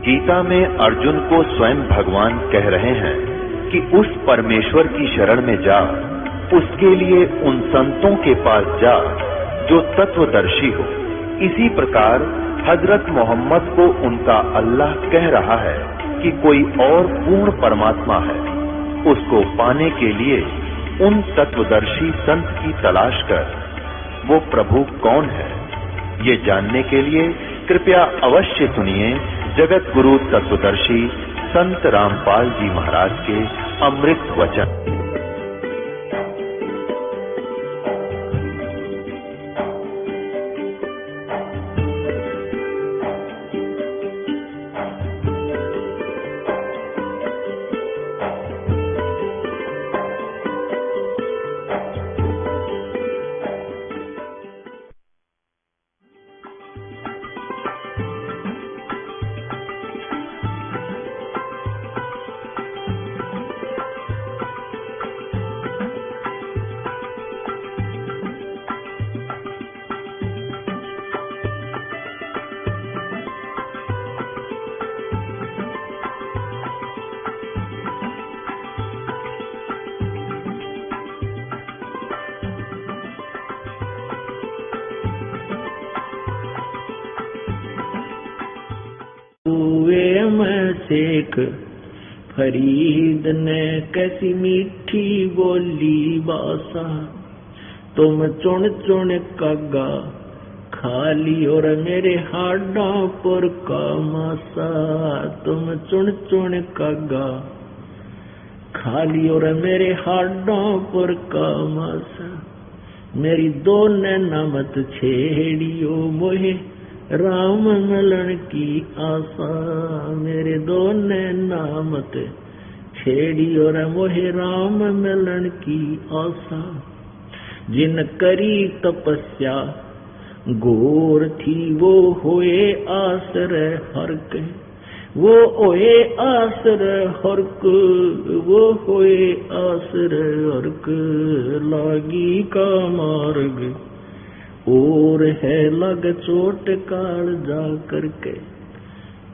गीता में अर्जुन को स्वयं भगवान कह रहे हैं कि उस परमेश्वर की शरण में जा, उसके लिए उन संतों के पास जा जो तत्वदर्शी हो। इसी प्रकार हजरत मोहम्मद को उनका अल्लाह कह रहा है कि कोई और पूर्ण परमात्मा है। उसको पाने के लिए उन तत्वदर्शी संत की तलाश कर। वो प्रभु कौन है, ये जानने के लिए कृपया अवश्य सुनिए जगत गुरु तत्वदर्शी संत रामपाल जी महाराज के अमृत वचन। शेख फरीद ने कैसी मीठी बोली बासा, तुम चुन चुन कागा खाली और मेरे हाडों पर का मासा। तुम चुन चुन कागा खाली और मेरे हाडों पर का मासा। मेरी दो नैना मत छेड़ियो मोहे राम मिलन की आशा। मेरे दो नैना मत छेड़ी और मोहे राम मिलन की आशा। जिन करी तपस्या घोर थी वो होए आश्रय हर्क। वो होए आश्रय हर्क, वो होए आश्रय हर्क। लागी का मार्ग और है लग चोट काल जा करके।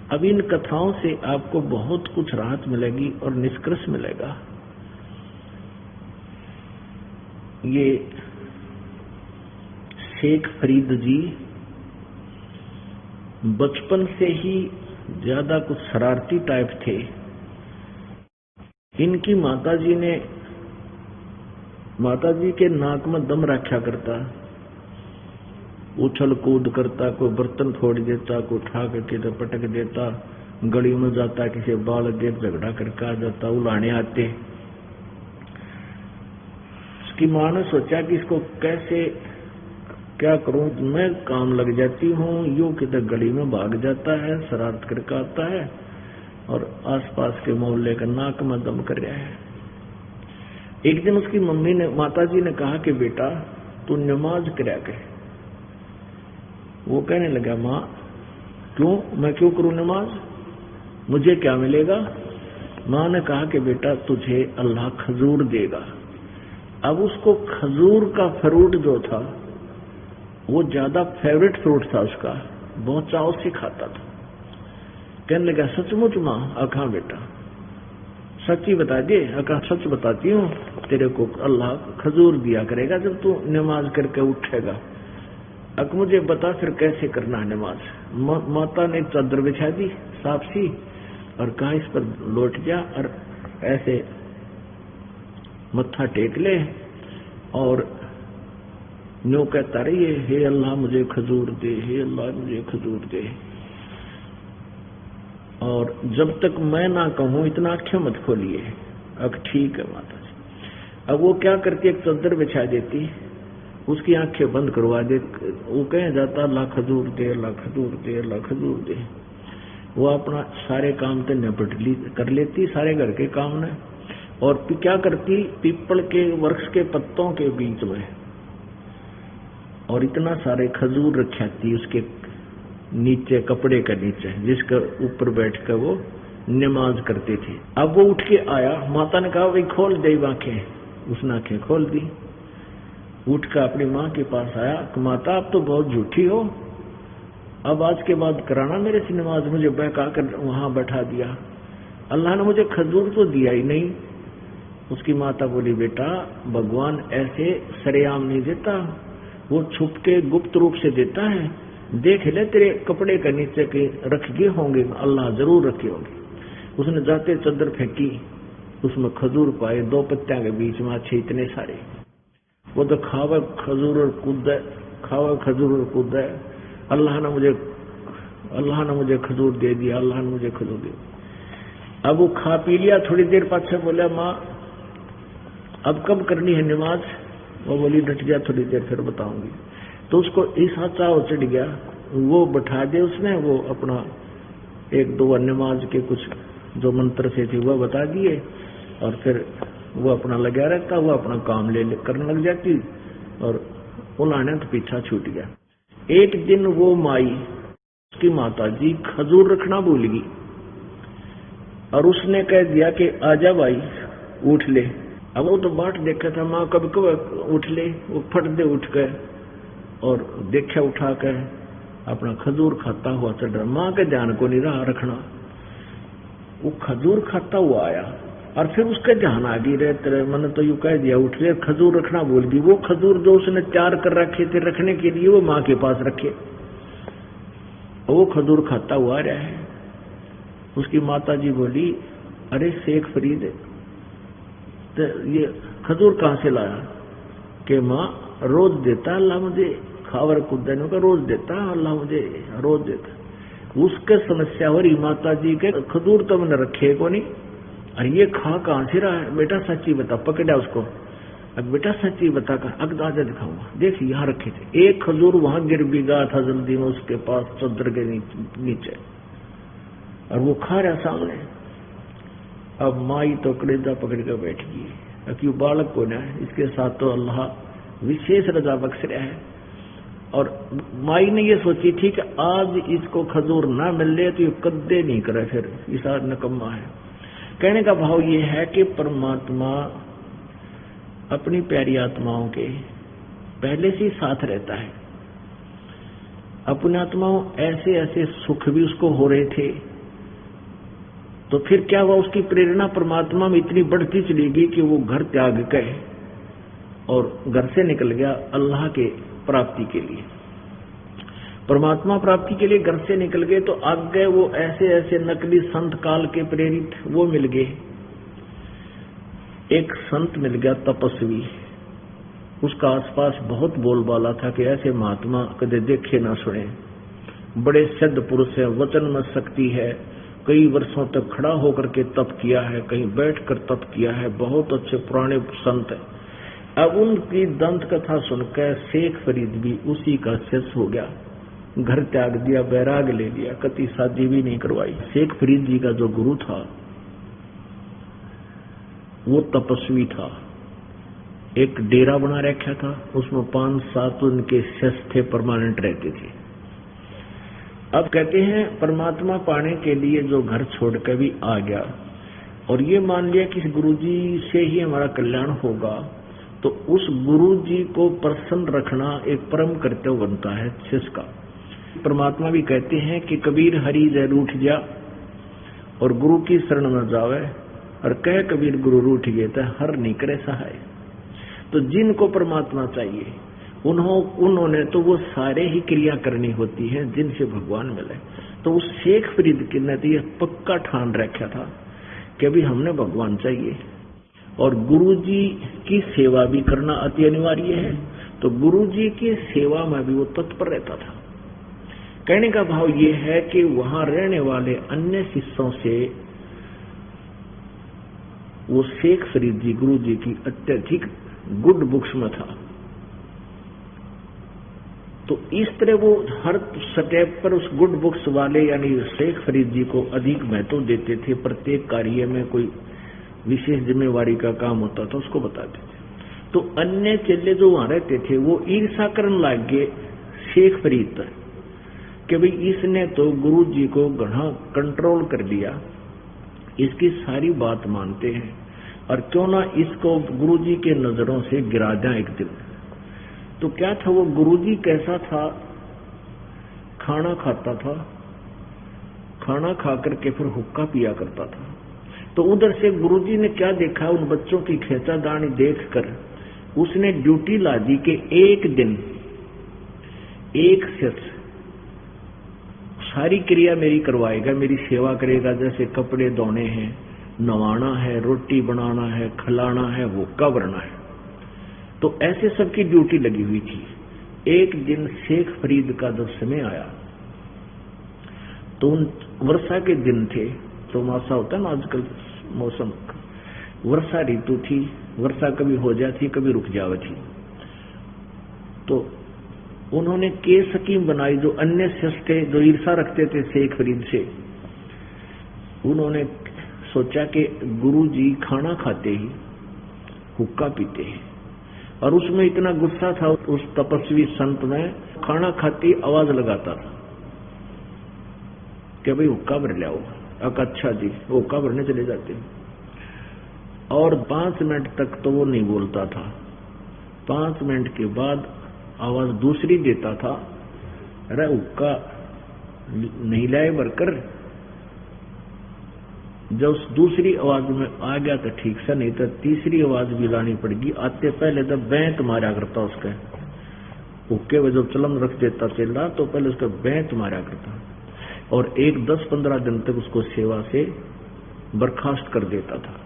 अब इन कथाओं से आपको बहुत कुछ राहत मिलेगी और निष्कर्ष मिलेगा। ये शेख फरीद जी बचपन से ही ज्यादा कुछ शरारती टाइप थे। इनकी माताजी के नाक में दम रखा करता, उछल कूद करता, कोई बर्तन फोड़ देता, कोई उठा करके पटक देता, गली में जाता, किसी बाल देख झगड़ा करके आ जाता, उलाने आते। उसकी मां ने सोचा कि इसको कैसे क्या करूं, मैं काम लग जाती हूँ। यूं किधर गली में भाग जाता है, शरारत करके आता है और आसपास के मोहल्ले का नाक में दम कर रहा है। एक दिन उसकी माताजी ने कहा कि बेटा तू नमाज करा कर। वो कहने लगा, माँ क्यों, मैं क्यों करूं नमाज, मुझे क्या मिलेगा। माँ ने कहा कि बेटा तुझे अल्लाह खजूर देगा। अब उसको खजूर का फ्रूट जो था वो ज्यादा फेवरेट फ्रूट था उसका, बहुत चाव से खाता था। कहने लगा सचमुच माँ। अखा बेटा सच ही बता दे। अखा सच बताती हूँ, तेरे को अल्लाह खजूर दिया करेगा जब तू नमाज करके उठेगा। अब मुझे बता फिर कैसे करना है नमाज। माता ने चादर बिछा दी साफ सी और कहा इस पर लौट जा और ऐसे मत्था टेक ले और न्यू कहता रहिए, हे अल्लाह मुझे खजूर दे, हे अल्लाह मुझे खजूर दे। और जब तक मैं ना कहूं इतना आंखें मत खोलिए। अब ठीक है माता जी। अब वो क्या करती, एक चादर बिछा देती, उसकी आंखें बंद करवा दे। वो कह जाता अल्लाह खजूर दे, अल्लाह खजूर दे, अल्लाह खजूर दे। वो अपना सारे काम तो निपट कर लेती, सारे घर के काम ने। और क्या करती, पीपल के वृक्ष के पत्तों के बीच में और इतना सारे खजूर रखाती उसके नीचे, कपड़े के नीचे, जिसके ऊपर बैठकर वो नमाज करते थे। अब वो उठ के आया, माता ने कहा भाई खोल दे आंखें। उसने आंखें खोल दी, उठ कर अपनी माँ के पास आया कि माता आप तो बहुत झूठी हो, अब आज के बाद कराना मेरे से नमाज। मुझे बहका कर वहां बैठा दिया। अल्लाह ने मुझे खजूर तो दिया ही नहीं। उसकी माता बोली, बेटा भगवान ऐसे सरेआम नहीं देता, वो छुप के गुप्त रूप से देता है। देख ले तेरे कपड़े के नीचे के रख गए होंगे, अल्लाह जरूर रखे होंगे। उसने जाते चादर फेंकी, उसमें खजूर पाए, 2 पत्तियां के बीच में अच्छे इतने सारे। वो तो खावा खजूर और कूद, खावा खजूर और कूद। अल्लाह ने मुझे खजूर दे दिया, अल्लाह ने मुझे खजूर दे दिया। अब वो खा पी लिया। थोड़ी देर पाछे बोला, माँ अब कब करनी है नमाज? वो बोली, डट गया, थोड़ी देर फिर बताऊंगी। तो उसको ऐसा चाव चढ़ गया, वो बैठा दे उसने, वो अपना 1-2 नमाज के कुछ जो मंत्र से थे वह बता दिए, और फिर वो अपना लगा रहता, वो अपना काम ले करने लग जाती, और उन्होंने तो पीछा छूट गया। एक दिन वो माई, उसकी माता जी खजूर रखना भूल गई, और उसने कह दिया कि आजा भाई उठ ले। अब वो तो बाट देखा था, माँ कब कब उठ ले। वो फट दे उठ गए और देखा उठा कर अपना खजूर खाता हुआ चढ़ रहा। माँ के ध्यान को नहीं रहा रखना, वो खजूर खाता हुआ आया, और फिर उसके ध्यान आ गई रहे। मैंने तो यूं कह दिया उठ ले, खजूर रखना भूल गई। वो खजूर जो उसने तैयार कर रखे थे रखने के लिए, वो माँ के पास रखे, वो खजूर खाता हुआ आ रहा है। उसकी माता जी बोली, अरे शेख फरीद, तो ये खजूर कहाँ से लाया? कि माँ रोज देता अल्लाह मुझे, खावर कुदन का रोज देता अल्लाह मुझे, रोज देता। उसके समस्या हो रही माता जी के, खजूर तो मैंने रखे को नहीं, और ये खा कहाँ से रहा है? बेटा सच्ची बता। पकड़ा उसको, अब बेटा सच्ची बता कर अग आजा दिखाऊंगा। देख यहाँ रखे थे। एक खजूर वहां गिर भी गया था जल्दी में उसके पास चादर के नीचे, और वो खा रहा सामने। अब माई तो कलेजा पकड़ कर बैठ गई, क्यों बालक को ना इसके साथ तो अल्लाह विशेष रजा बख्श रहा है। और माई ने ये सोची थी कि आज इसको खजूर ना मिल ले तो ये कद्दे नहीं करे, फिर ऐसा नकम्मा है। कहने का भाव ये है कि परमात्मा अपनी प्यारी आत्माओं के पहले से ही साथ रहता है। अपनी आत्माओं ऐसे ऐसे सुख भी उसको हो रहे थे, तो फिर क्या हुआ, उसकी प्रेरणा परमात्मा में इतनी बढ़ती चली गई कि वो घर त्याग गए और घर से निकल गया अल्लाह के प्राप्ति के लिए। परमात्मा प्राप्ति के लिए घर से निकल गए तो आगे वो ऐसे ऐसे नकली संत काल के प्रेरित वो मिल गए। एक संत मिल गया तपस्वी, उसका आसपास बहुत बोलबाला था कि ऐसे महात्मा कदे देखे ना सुने, बड़े सिद्ध पुरुष है, वचन में शक्ति है, कई वर्षों तक खड़ा होकर के तप किया है, कहीं बैठकर तप किया है, बहुत अच्छे पुराने संत है। अब उनकी दंत कथा सुनकर शेख फरीद भी उसी का शिष्य हो गया, घर त्याग दिया, बैराग ले लिया, कति शादी भी नहीं करवाई। शेख फरीद जी का जो गुरु था वो तपस्वी था, एक डेरा बना रखा था, उसमें 5-7 उनके शिष्य थे, परमानेंट रहते थे। अब कहते हैं परमात्मा पाने के लिए जो घर छोड़कर भी आ गया और ये मान लिया कि इस गुरुजी से ही हमारा कल्याण होगा, तो उस गुरुजी को प्रसन्न रखना एक परम कर्तव्य बनता है शिष्य का। परमात्मा भी कहते हैं कि कबीर हरि जय रूठ जा और गुरु की शरण न जावे, और कह कबीर गुरु रूठ गए तो हर नहीं करे सहाय। तो जिनको परमात्मा चाहिए उन्होंने तो वो सारे ही क्रिया करनी होती है जिनसे भगवान मिले। तो उस शेख फरीद के ने ये पक्का ठान रखा था कि अभी हमने भगवान चाहिए, और गुरुजी की सेवा भी करना अति अनिवार्य है। तो गुरुजी की सेवा में भी वो तत्पर रहता था। कहने का भाव ये है कि वहां रहने वाले अन्य शिष्यों से वो शेख फरीद जी गुरुजी की अत्यधिक गुड बुक्स में था। तो इस तरह वो हर स्टेप पर उस गुड बुक्स वाले यानी शेख फरीद जी को अधिक महत्व देते थे। प्रत्येक कार्य में कोई विशेष जिम्मेवारी का काम होता था उसको बताते थे। तो अन्य चेले जो वहां रहते थे वो ईर्षा करने लग गए शेख फरीद पर कि भाई इसने तो गुरु जी को घना कंट्रोल कर लिया, इसकी सारी बात मानते हैं, और क्यों ना इसको गुरु जी के नजरों से गिरा दें एक दिन। तो क्या था वो गुरुजी कैसा था खाना खाता था, खाना खा करके फिर हुक्का पिया करता था। तो उधर से गुरुजी ने क्या देखा, उन बच्चों की खेचादानी देखकर उसने ड्यूटी ला दी कि एक दिन एक शिष्य सारी क्रिया मेरी करवाएगा, मेरी सेवा करेगा, जैसे कपड़े धोने हैं, नवाना है, रोटी बनाना है, खिलाना है, हुक्का भरना है। तो ऐसे सबकी ड्यूटी लगी हुई थी। एक दिन शेख फरीद का जब समय आया तो वर्षा के दिन थे, तो मौसम होता है ना आजकल मौसम, वर्षा ऋतु थी, वर्षा कभी हो जाती कभी रुक जाती। तो उन्होंने के स्कीम बनाई, जो अन्य शिष्य थे जो ईर्षा रखते थे शेख फरीद से, उन्होंने सोचा कि गुरुजी खाना खाते ही हुक्का पीते हैं, और उसमें इतना गुस्सा था उस तपस्वी संत में, खाना खाती आवाज लगाता था कि भाई हुक्का भर ले आओ। अच्छा जी, हुक्का भरने चले जाते हैं। और 5 मिनट तक तो वो नहीं बोलता था। 5 मिनट के बाद आवाज दूसरी देता था, अरे हुक्का नहीं लाए भरकर। जब उस दूसरी आवाज में आ गया तो ठीक सा, नहीं तो तीसरी आवाज भी लानी पड़ेगी। आते पहले तो बैंत मारा करता उसके हुक्के में, जब चलम रख देता चेला तो पहले उसका बैंत मारा करता, और 10-15 दिन तक उसको सेवा से बर्खास्त कर देता था।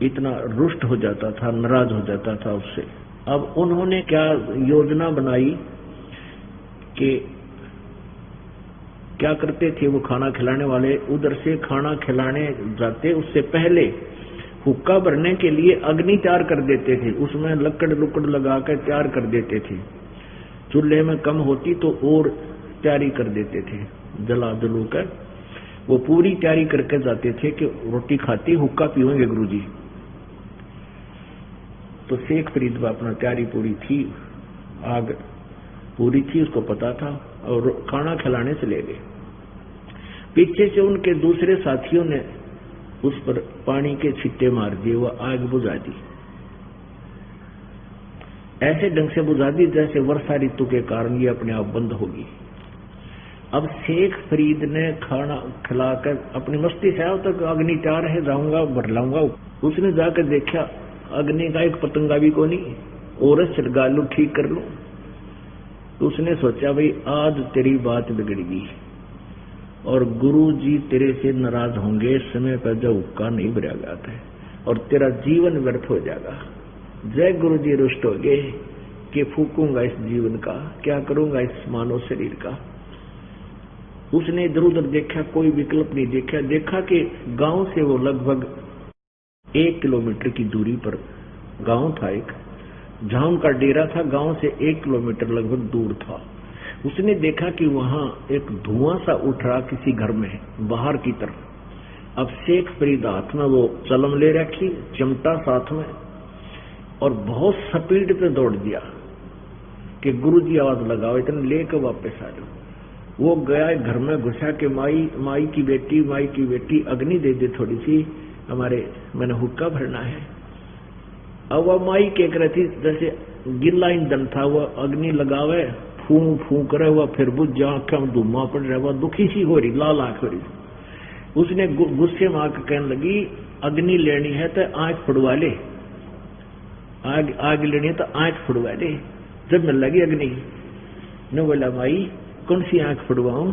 इतना रुष्ट हो जाता था, नाराज हो जाता था उससे। अब उन्होंने क्या योजना बनाई कि क्या करते थे वो खाना खिलाने वाले, उधर से खाना खिलाने जाते उससे पहले हुक्का भरने के लिए अग्नि तैयार कर देते थे, उसमें लकड़ लुकड़ लगाकर तैयार कर देते थे। चूल्हे में कम होती तो और तैयारी कर देते थे, जला जलू कर वो पूरी तैयारी करके जाते थे कि रोटी खाती हुक्का पीएंगे गुरुजी। तो शेख फरीद में अपना तैयारी पूरी थी, आग पूरी थी, उसको पता था, और खाना खिलाने चले गए। पीछे से उनके दूसरे साथियों ने उस पर पानी के छिट्टे मार दिए, वो आग बुझा दी। ऐसे ढंग से बुझा दी जैसे वर्षा ऋतु के कारण ये अपने आप बंद होगी। अब शेख फरीद ने खाना खिलाकर अपनी मस्ती से, तक अग्नि तैयार है, जाऊंगा भर लाऊंगा। उसने जाकर देखा अग्नि का एक पतंगा भी को नहीं, और छिड़गा लू, ठीक कर लू। तो उसने सोचा भाई आज तेरी बात बिगड़गी और गुरुजी तेरे से नाराज होंगे, समय पर जब हुक्का नहीं भरा जाता है, और तेरा जीवन व्यर्थ हो जाएगा। जय गुरुजी रुष्ट हो गए कि फूकूंगा इस जीवन का, क्या करूंगा इस मानव शरीर का। उसने इधर उधर देखा, कोई विकल्प नहीं देखा। देखा कि गांव से वो लगभग 1 किलोमीटर की दूरी पर गांव था, एक जहां उनका डेरा था, गांव से 1 किलोमीटर लगभग दूर था। उसने देखा कि वहां एक धुआं सा उठ रहा किसी घर में बाहर की तरफ। अब शेख फरीद हाथ में वो चलम ले रखी, चिमटा साथ में, और बहुत स्पीड पे दौड़ दिया कि गुरुजी आवाज लगाओ, इतने लेकर वापस आ जाओ। वो गया घर में, घुसा के माई की बेटी अग्नि दे दे थोड़ी सी, हमारे मैंने हुक्का भरना है। अब वह माई के करती जैसे गिल्ला ईंधन था, वह अग्नि लगावे, फूं करे, वह फिर बुझ जा, आंखें में धुआं पड़ रहा, वह दुखी सी हो रही, लाल आंख हो रही। उसने गुस्से में आकर कहने लगी अग्नि लेनी है तो आंख फुड़वा ले, आग लेनी है तो आंख फुड़वा ले। जब मिल लगी अग्नि ने बोला माई कौन सी आंख फुड़वाऊं,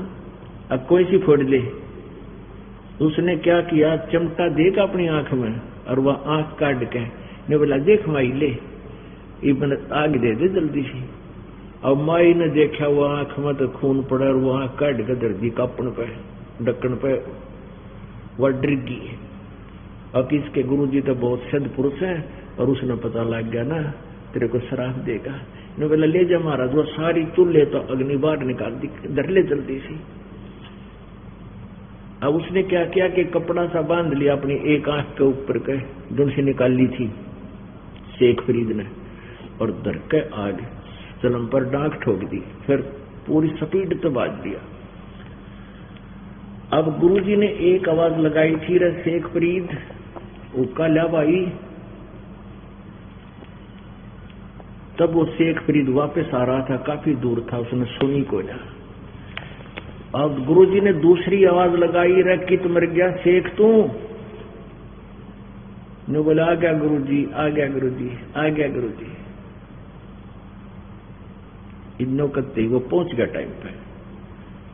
अब कोई सी फोड़ ले। उसने क्या किया, चिमटा देगा अपनी आंख में और वह आंख काट के ने बोला देख माई ले, आग दे दे जल्दी से। अब माई ने देखा वो आंख में तो खून पड़ा, और वो आंख काट के दर्जी कापण पे ढक्कन पे वह डर गई। अब इसके गुरुजी तो बहुत सिद्ध पुरुष हैं, और उसने पता लग गया ना तेरे को श्राप देगा। ने बोला ले जा महाराज, वो सारी चूल्हे तो अग्नि बाहर निकाल दी, डर ले जल्दी से। अब उसने क्या किया कि कपड़ा सा बांध लिया अपनी एक आंख के ऊपर के, जो से निकाल ली थी शेख फरीद ने, और डर के आग चलम पर डांक ठोक दी, फिर पूरी स्पीड तो बाज दिया। अब गुरुजी ने एक आवाज लगाई थी, रे शेख फरीद हुक्का ला भाई। तब वो शेख फरीद वापस आ रहा था, काफी दूर था, उसने सुनी को ना। अब गुरुजी ने दूसरी आवाज लगाई, रे कित मर गया शेख तू? ने बोला आ गया गुरुजी, आ गया गुरुजी, आ गया गुरुजी। इन्नो करते वो पहुंच गया टाइम पे,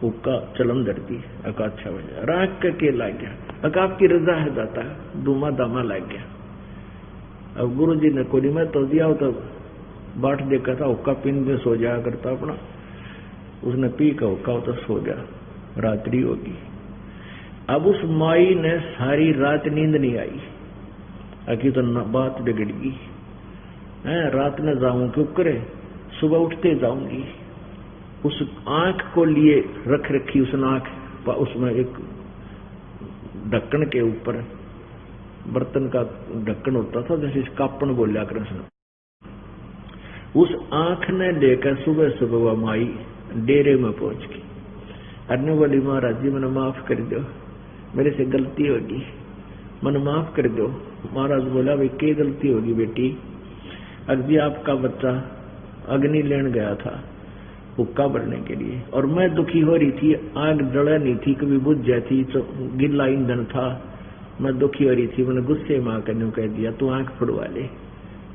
उसका चलम धरती अका अच्छा बजा राख के लग गया, अका आपकी रजा है दाता, दूमा दामा लग गया। अब गुरुजी ने कोई मैं तो दिया हो, तो बाट देखा था, हुक्का पिंड में सो जाया करता अपना, उसने पी का हुक्का तो सो गया, रात्रि होगी। अब उस माई ने सारी रात नींद नहीं आई, अकी तो बात बिगड़ गई है, रात में जाऊं क्यों करे, सुबह उठते जाऊंगी। उस आंख को लिए रख रखी, उस आंख उसमें एक ढक्कन के ऊपर बर्तन का ढक्कन होता था, जैसे कापन बोलिया कृष्ण। उस आंख ने लेकर सुबह सुबह वह माई डेरे में पहुंच गई। अरने बोली महाराज जी मैंने माफ कर दो, मेरे से गलती होगी, मैंने माफ कर दो। महाराज बोला भाई क्या गलती होगी बेटी? अभी आपका बच्चा अग्नि लेने गया था हुक्का भरने के लिए, और मैं दुखी हो रही थी, आग जला नहीं थी, कभी बुझ जाती, तो गिल्ला ईंधन था, मैं दुखी हो रही थी, मैंने गुस्से माँ करने कह दिया तू आंख फुड़वा ले।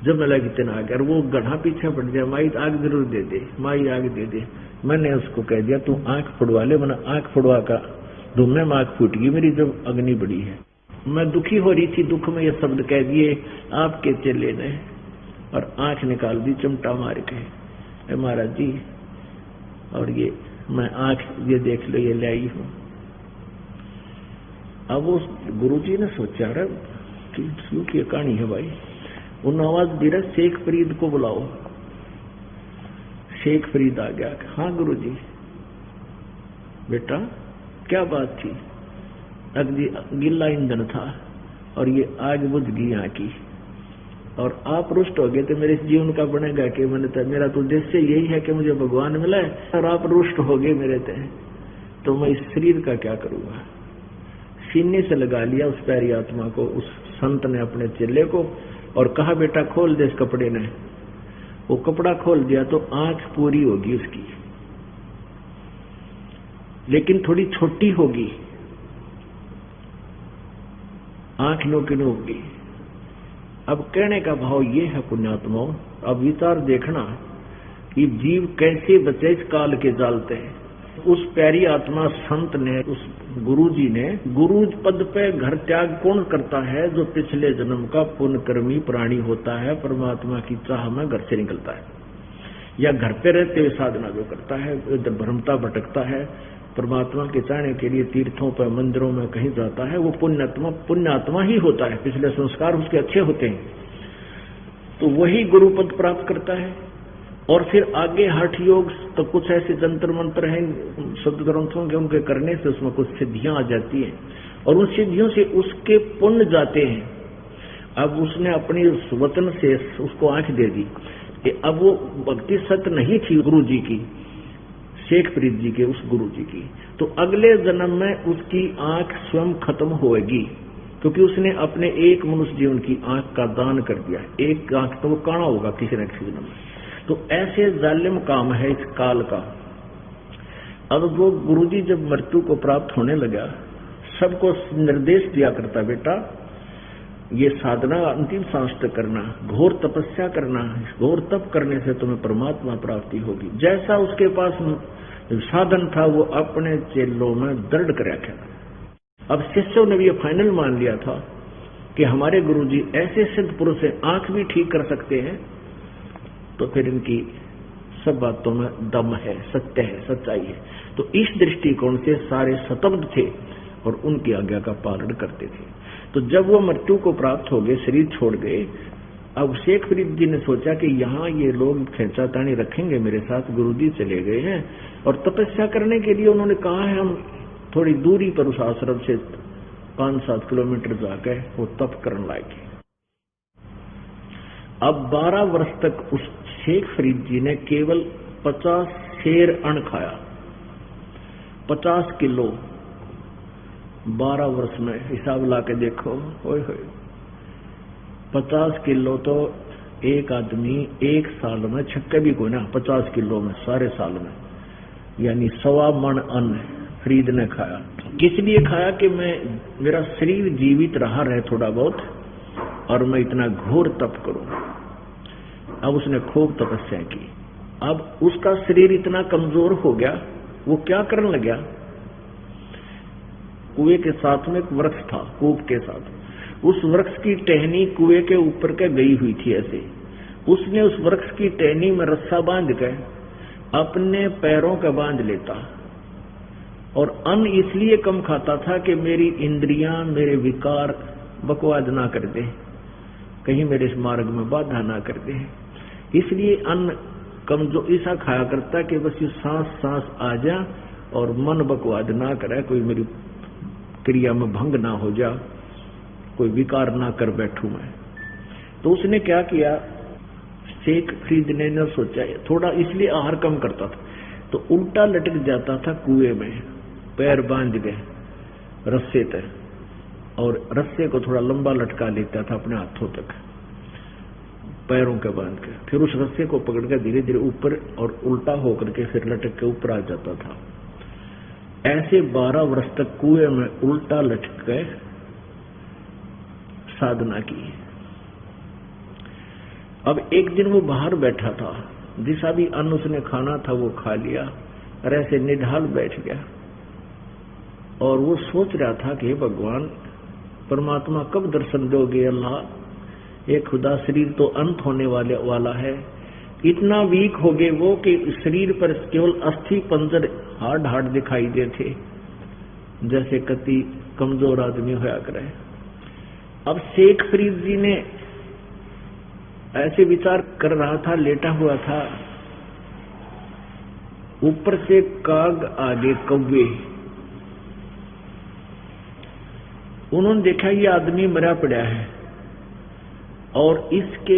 जब मैं लगी इतना आग, और वो गढ़ा पीछे पड़ गया, माई आग जरूर दे दे, माई आग दे दे। मैंने उसको कह दिया तू आंख फुड़वा ले, मैंने आंख फुड़वा का धुएं में आंख फूट गई मेरी, जब अग्नि बड़ी है। मैं दुखी हो रही थी, दुख में ये शब्द कह दिए आपके चेले ने, और आंख निकाल दी चिमटा मार के, महाराज जी और ये मैं आंख ये देख लो, ये ले आई हूं। अब वो गुरुजी ने सोचा रहा क्यों की कहानी है भाई, उन आवाज दी रहा शेख फरीद को बुलाओ। शेख फरीद आ गया, हाँ गुरुजी। बेटा क्या बात थी? अग्नि गिल्ला ईंधन था और ये आग बुझ गई यहाँ की, और आप रुष्ट हो गए थे, मेरे जीवन का बनेगा कि मैंने तो मेरा तो उद्देश्य यही है कि मुझे भगवान मिला है, और आप रुष्ट हो गए मेरे थे, तो मैं इस शरीर का क्या करूंगा? सीने से लगा लिया उस प्यारी आत्मा को, उस संत ने अपने चेले को, और कहा बेटा खोल दे इस कपड़े ने। वो कपड़ा खोल दिया तो आंख पूरी होगी उसकी, लेकिन थोड़ी छोटी होगी, आंख नोकिन होगी। अब कहने का भाव ये है पुण्यात्माओं, अब विचार देखना कि जीव कैसे बचे इस काल के जालते हैं। उस प्यारी आत्मा संत ने, उस गुरुजी ने, गुरु पद पे घर त्याग कौन करता है? जो पिछले जन्म का पुण्यकर्मी प्राणी होता है, परमात्मा की चाह में घर से निकलता है, या घर पे रहते हुए साधना जो करता है, इधर भ्रमता भटकता है, परमात्मा के चाहने के लिए तीर्थों पर मंदिरों में कहीं जाता है, वो पुण्यात्मा ही होता है, पिछले संस्कार उसके अच्छे होते हैं, तो वही गुरु पद प्राप्त करता है। और फिर आगे हठ योग, तो कुछ ऐसे जंतर मंत्र हैं शब्द ग्रंथों के, उनके करने से उसमें कुछ सिद्धियां आ जाती हैं, और उन सिद्धियों से उसके पुण्य जाते हैं। अब उसने अपनी वतन से उसको आंख दे दी, अब वो भक्ति सत्य नहीं थी गुरु जी की, शेख फरीद जी के, उस गुरु जी की, तो अगले जन्म में उसकी आंख स्वयं खत्म होगी, क्योंकि उसने अपने एक मनुष्य जीवन की आंख का दान कर दिया। एक आंख तो वो काना होगा किसी न किसी जन्म में। तो ऐसे जालिम काम है इस काल का। अब वो गुरुजी जब मृत्यु को प्राप्त होने लगा, सबको निर्देश दिया करता, बेटा ये साधना अंतिम सांस तक करना, घोर तपस्या करना, घोर तप करने से तुम्हें परमात्मा प्राप्ति होगी। जैसा उसके पास साधन था वो अपने चेलों में दृढ़ कर रखा। अब शिष्यों ने भी ये फाइनल मान लिया था कि हमारे गुरुजी ऐसे सिद्ध पुरुष हैं, आंख भी ठीक कर सकते हैं, तो फिर इनकी सब बातों में दम है, सत्य है, सच्चाई है। तो इस दृष्टिकोण से सारे सतब्ध थे और उनकी आज्ञा का पालन करते थे। तो जब वो मृत्यु को प्राप्त हो गए, शरीर छोड़ गए, अब शेख फरीद जी ने सोचा कि यहाँ ये लोग खेचातानी रखेंगे मेरे साथ, गुरुजी चले गए हैं, और तपस्या करने के लिए उन्होंने कहा है हम थोड़ी दूरी पर उस आश्रम से 5-7 किलोमीटर जाकर वो तप करने लागे। अब 12 वर्ष तक उस शेख फरीद जी ने केवल 50 शेर अन्न खाया, 50 किलो 12 वर्ष में। हिसाब ला के देखो, ओए होए 50 किलो तो एक आदमी एक साल में छक्के भी कोई ना 50 किलो में सारे साल में, यानी 1.25 मन अन्न फरीद ने खाया। किस लिए खाया कि मेरा शरीर जीवित रहा रहे थोड़ा बहुत, और मैं इतना घोर तप करूं। अब उसने खूब तपस्या की। अब उसका शरीर इतना कमजोर हो गया, वो क्या करने लगा, कुएं के साथ में एक वृक्ष था, कूप के साथ, उस वृक्ष की टहनी कुएं के ऊपर के गई हुई थी। ऐसे उसने उस वृक्ष की टहनी में रस्सा बांध के अपने पैरों का बांध लेता, और अन्न इसलिए कम खाता था कि मेरी इंद्रियां, मेरे विकार बकवाद ना कर दे, कहीं मेरे इस मार्ग में बाधा ना कर दे, इसलिए अन्न कमजोर ऐसा खाया करता कि बस ये सांस सांस आ जा और मन बकवाद ना करे, कोई मेरी क्रिया में भंग ना हो जा, कोई विकार ना कर बैठूं मैं। तो उसने क्या किया, शेख फरीद ने न सोचा, थोड़ा इसलिए आहार कम करता था, तो उल्टा लटक जाता था कुएं में, पैर बांध गए रस्से तक, और रस्से को थोड़ा लंबा लटका लेता था अपने हाथों तक, पैरों के बांध के, फिर उस रस्से को पकड़ कर धीरे धीरे ऊपर और उल्टा होकर के फिर लटक के ऊपर आ जाता था। ऐसे 12 वर्ष तक कुएं में उल्टा लटक के साधना की। अब एक दिन वो बाहर बैठा था, जिसा भी अन्न उसने खाना था वो खा लिया, और ऐसे निढाल बैठ गया, और वो सोच रहा था कि हे भगवान परमात्मा कब दर्शन दोगे अल्लाह, ये खुदा शरीर तो अंत होने वाला है, इतना वीक हो गए वो कि शरीर पर केवल अस्थि पंजर हाड दिखाई देते, जैसे कति कमजोर आदमी होया करे। अब शेख फरीद जी ने ऐसे विचार कर रहा था, लेटा हुआ था, ऊपर से काग आगे कौवे, उन्होंने देखा ये आदमी मरा पड़ा है और इसके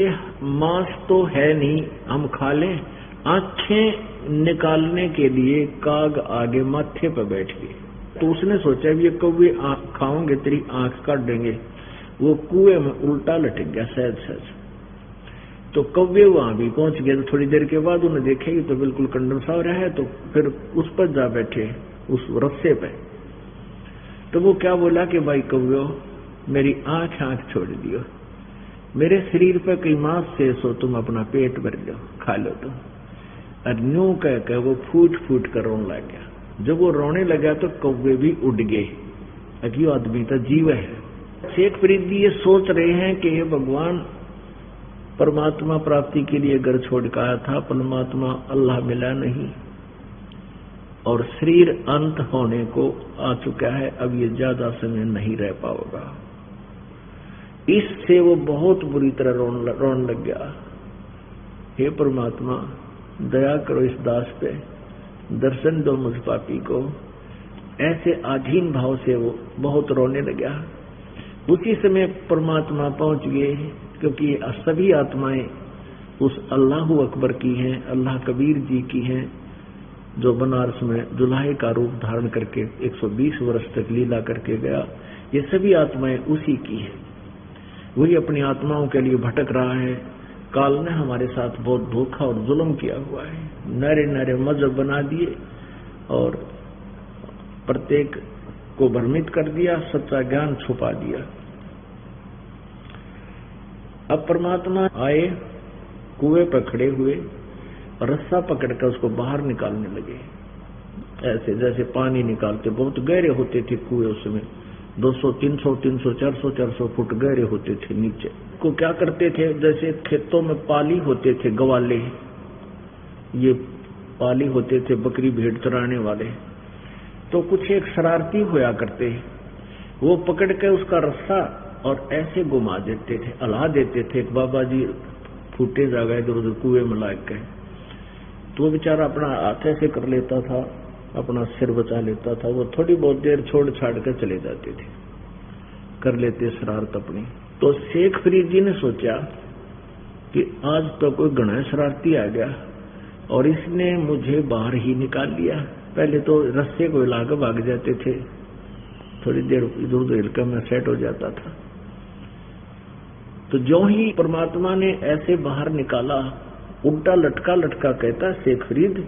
मांस तो है नहीं, हम खा लें। आंखें निकालने के लिए काग आगे माथे पर बैठ गए। तो उसने सोचा भी ये कौवे खाओगे तेरी आंख काट देंगे। वो कुएं में उल्टा लटक गया सहज सहज। तो कौवे वहां भी पहुंच गए। तो थोड़ी देर के बाद उन्हें देखा ये तो बिल्कुल कंडेंस हो रहा है, तो फिर उस पर जा बैठे, उस रस्से पे। तो वो क्या बोला कि भाई कौवे मेरी आंख छोड़ दियो, मेरे शरीर पर कई मांस शेष हो, तुम अपना पेट भर लो, खा लो तुम। और न्यू कह वो फूट फूट कर रोने लग गया। जब वो रोने लगा तो कौवे भी उड़ गए, अभी आदमी तो जीव है। शेख फरीद जी ये सोच रहे हैं कि हे भगवान, परमात्मा प्राप्ति के लिए घर छोड़ के आया था, परमात्मा अल्लाह मिला नहीं, और शरीर अंत होने को आ चुका है, अब ये ज्यादा समय नहीं रह पाएगा। इससे वो बहुत बुरी तरह रोने लग गया। हे परमात्मा दया करो इस दास पे, दर्शन दो मुझ पापी को। ऐसे अधीन भाव से वो बहुत रोने लगा। उसी समय परमात्मा पहुंच गए, क्योंकि सभी आत्माएं उस अल्लाह अकबर की हैं, अल्लाह कबीर जी की हैं, जो बनारस में दुल्हे का रूप धारण करके 120 वर्ष तक लीला करके गया। ये सभी आत्माएं उसी की हैं। वही अपनी आत्माओं के लिए भटक रहा है। काल ने हमारे साथ बहुत धोखा और जुल्म किया हुआ है, नरे नरे मजहब बना दिए और प्रत्येक को भ्रमित कर दिया, सच्चा ज्ञान छुपा दिया। अब परमात्मा आए, कुएं पर खड़े हुए, रस्सा पकड़कर उसको बाहर निकालने लगे, ऐसे जैसे पानी निकालते। बहुत गहरे होते थे कुएं उस समय, 200, 300, 400 फुट गहरे होते थे नीचे। को क्या करते थे, जैसे खेतों में पाली होते थे गवाले, ये पाली होते थे बकरी भेड़ चराने वाले, तो कुछ एक शरारती होया करते, वो पकड़ के उसका रस्सा और ऐसे घुमा देते थे, अला देते थे। एक बाबा जी फूटे जा गए इधर उधर कुएं में लाग गए, तो वो बेचारा अपना हाथ ऐसे कर लेता था, अपना सिर बचा लेता था। वो थोड़ी बहुत देर छोड़ छाड़ कर चले जाते थे, कर लेते शरारत अपनी। तो शेख फरीद जी ने सोचा कि आज तो कोई घना शरारती आ गया और इसने मुझे बाहर ही निकाल लिया। पहले तो रस्से को हिला कर भाग जाते थे, थोड़ी देर इधर उधर हिलकर मैं सेट हो जाता था। तो जो ही परमात्मा ने ऐसे बाहर निकाला, उल्टा लटका लटका कहता शेख फरीद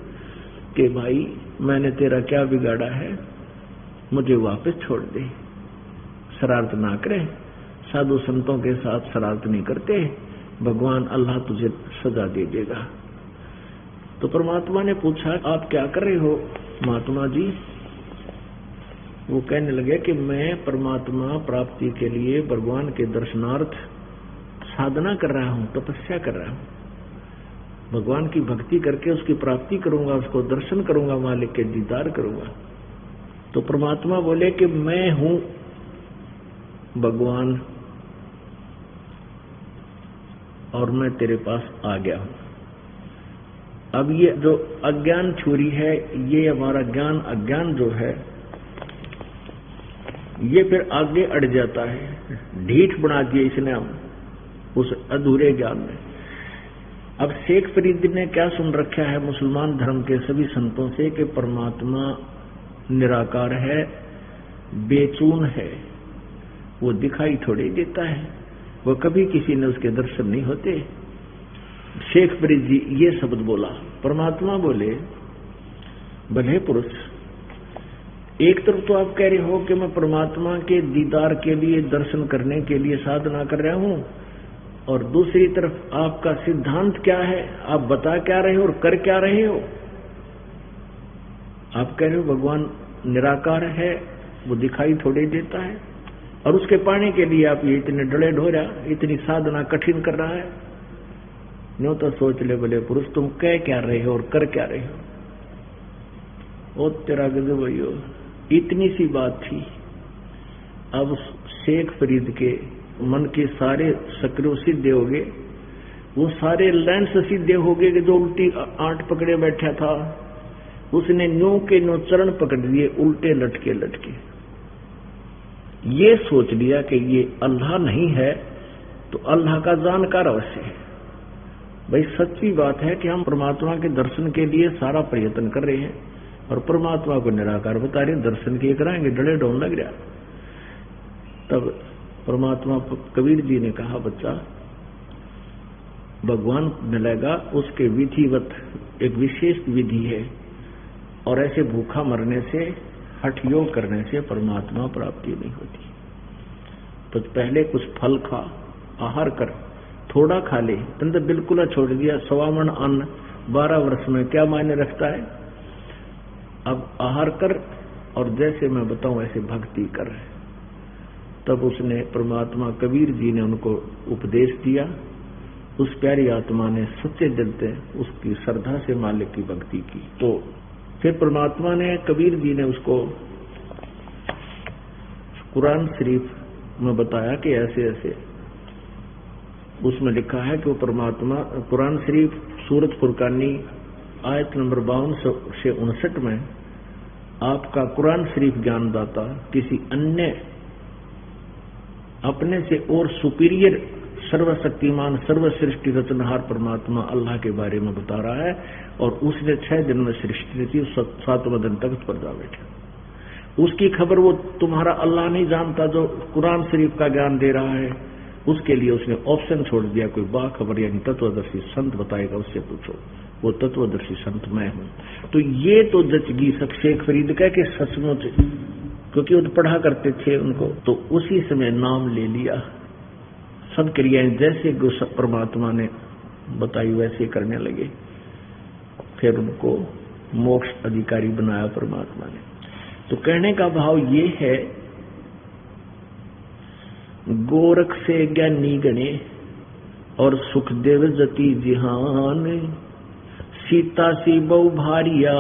कि भाई मैंने तेरा क्या बिगाड़ा है, मुझे वापस छोड़ दे, शरारत ना करे, साधु संतों के साथ शरारत नहीं करते, भगवान अल्लाह तुझे सजा दे देगा। तो परमात्मा ने पूछा आप क्या कर रहे हो महात्मा जी? वो कहने लगे कि मैं परमात्मा प्राप्ति के लिए भगवान के दर्शनार्थ साधना कर रहा हूँ, तपस्या कर रहा हूँ, भगवान की भक्ति करके उसकी प्राप्ति करूंगा, उसको दर्शन करूंगा, मालिक के दीदार करूंगा। तो परमात्मा बोले कि मैं हूं भगवान और मैं तेरे पास आ गया हूं। अब ये जो अज्ञान छुरी है, ये हमारा ज्ञान अज्ञान जो है, ये फिर आगे अड़ जाता है, ढीठ बना दिया इसने हम उस अधूरे ज्ञान में। अब शेख फरीद ने क्या सुन रखा है मुसलमान धर्म के सभी संतों से कि परमात्मा निराकार है, बेचून है, वो दिखाई थोड़ी देता है, वो कभी किसी ने उसके दर्शन नहीं होते। शेख फरीद जी ये शब्द बोला। परमात्मा बोले भले पुरुष, एक तरफ तो आप कह रहे हो कि मैं परमात्मा के दीदार के लिए, दर्शन करने के लिए साधना कर रहा हूं, और दूसरी तरफ आपका सिद्धांत क्या है, आप बता क्या रहे हो और कर क्या रहे हो? आप कह रहे हो भगवान निराकार है, वो दिखाई थोड़ी देता है, और उसके पाने के लिए आप ये इतने डले ढोरा, इतनी साधना कठिन कर रहा है। नो तो सोच ले भले पुरुष, तुम कह क्या रहे हो और कर क्या रहे हो? ओ तेरा गजब भैया, इतनी सी बात थी। अब शेख फरीद के मन के सारे सक्रिय सीधे हो गए, वो सारे लेंस सीधे हो गए कि जो उल्टी आंट पकड़े बैठा था उसने न्यू के न्यू चरण पकड़ लिए, उल्टे लटके लटके। ये सोच लिया कि ये अल्लाह नहीं है तो अल्लाह का जानकार अवश्य है। भाई सच्ची बात है कि हम परमात्मा के दर्शन के लिए सारा प्रयत्न कर रहे हैं और परमात्मा को निराकार बता रहे, दर्शन किए कराएंगे, डले ढोल लग रहा। तब परमात्मा कबीर जी ने कहा बच्चा, भगवान मिलेगा उसके विधिवत एक विशेष विधि है, और ऐसे भूखा मरने से, हठ योग करने से परमात्मा प्राप्ति नहीं होती। तो पहले कुछ फल खा, आहार कर, थोड़ा खा ले, तुम तो बिल्कुल छोड़ दिया। 1.25 मन अन्न 12 वर्ष में क्या मायने रखता है? अब आहार कर और जैसे मैं बताऊं ऐसे भक्ति कर। तब उसने परमात्मा कबीर जी ने उनको उपदेश दिया। उस प्यारी आत्मा ने सच्चे दिल से उसकी श्रद्धा से मालिक की भक्ति की। तो फिर परमात्मा ने, कबीर जी ने उसको कुरान शरीफ में बताया कि ऐसे ऐसे उसमें लिखा है कि वो परमात्मा, कुरान शरीफ सूरत फुरकानी आयत नंबर 52 से 59 में आपका कुरान शरीफ ज्ञानदाता किसी अन्य अपने से और सुपीरियर सर्वशक्तिमान सर्वसृष्टि रचनहार परमात्मा अल्लाह के बारे में बता रहा है। और उसने 6 दिन में सृष्टि की, 7वें दिन तख्त पर जा बैठा। उसकी खबर वो तुम्हारा अल्लाह नहीं जानता जो कुरान शरीफ का ज्ञान दे रहा है। उसके लिए उसने ऑप्शन छोड़ दिया, कोई बाखबर यानी तत्वदर्शी संत बताएगा उससे पूछो। वो तत्वदर्शी संत मैं हूं। तो ये तो जचगी शेख फरीद कह के सचमुच, क्योंकि वो पढ़ा करते थे उनको, तो उसी समय नाम ले लिया। सब क्रियाएं जैसे परमात्मा ने बताई वैसे करने लगे। फिर उनको मोक्ष अधिकारी बनाया परमात्मा ने। तो कहने का भाव ये है, गोरख से ज्ञानी गणे और सुखदेव जति जिहान, सीता सी बहु भारिया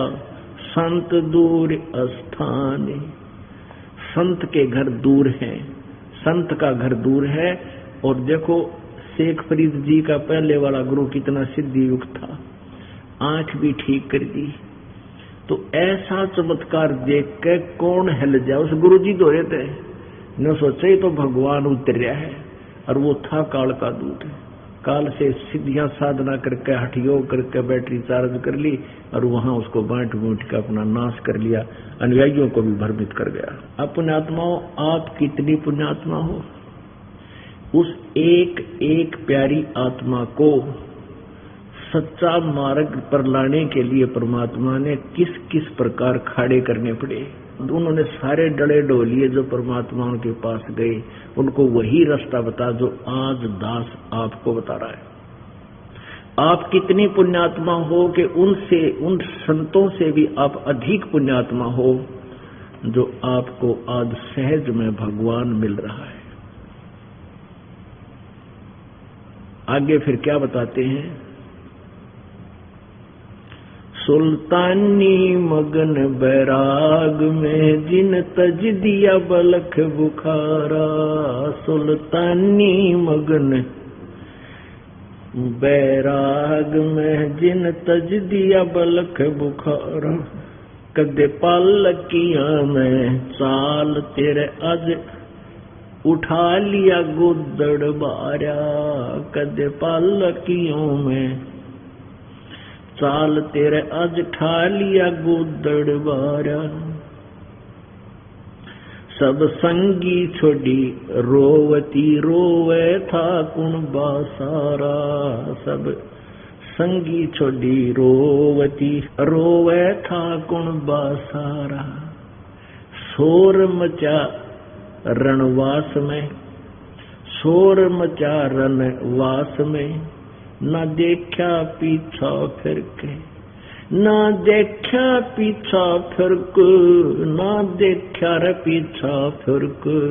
संत दूर स्थान। संत के घर दूर हैं, संत का घर दूर है। और देखो शेख फरीद जी का पहले वाला गुरु कितना सिद्धि युक्त था, आंख भी ठीक कर दी। तो ऐसा चमत्कार देख के कौन हिल जाए। उस गुरु जी तो रहे थे, न सोचे तो भगवान उतर रहा है, और वो था काल का दूत। काल से सिद्धियां साधना करके, हठ योग करके बैटरी चार्ज कर ली, और वहां उसको बांट बूट के अपना नाश कर लिया, अनुयायियों को भी भ्रमित कर गया। अब पुण्यात्माओं, आप कितनी पुण्यात्मा हो, उस एक एक प्यारी आत्मा को सच्चा मार्ग पर लाने के लिए परमात्मा ने किस किस प्रकार खाड़े करने पड़े। उन्होंने सारे डले डोलिए जो परमात्मा उनके पास गए, उनको वही रास्ता बता जो आज दास आपको बता रहा है। आप कितनी पुण्यात्मा हो कि उनसे, उन संतों से भी आप अधिक पुण्यात्मा हो जो आपको आज सहज में भगवान मिल रहा है। आगे फिर क्या बताते हैं? सुल्तानी मगन बैराग में जिन तज दिया बलख बुखारा। सुल्तानी मगन बैराग में जिन तज दिया बलख बुखारा। कदे पालकियां में चाल तेरे आज उठा लिया गुदड़ बारा। कदे पालकियों में चाल तेरे आज ठा लिया गुदड़ बारा। सब संगी छोड़ी रोवती रोवे था कुण बासारा। सब संगी छोड़ी रोवती रोवे था कुण बासारा। शोर मचा रणवास में, शोर मचा रणवास में। ना देखा पीछा फिर के, ना देखा पीछा फिर के, ना देखा रे पीछा फिर के।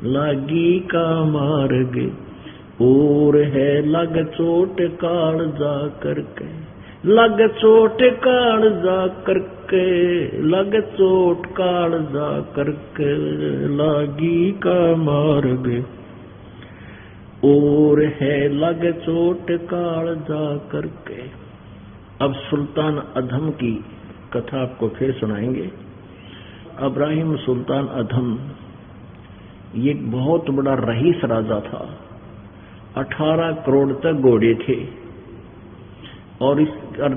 लागी का मार्ग और है लग चोट काल जा करके। लग चोट काल जा करके, लग चोट काल जा करके। लागी का मार्ग और है लग चोट काल जा करके। अब सुल्तान अधम की कथा आपको फिर सुनाएंगे। इब्राहिम सुल्तान अधम ये एक बहुत बड़ा रईस राजा था। 18 करोड़ तक घोड़े थे और इस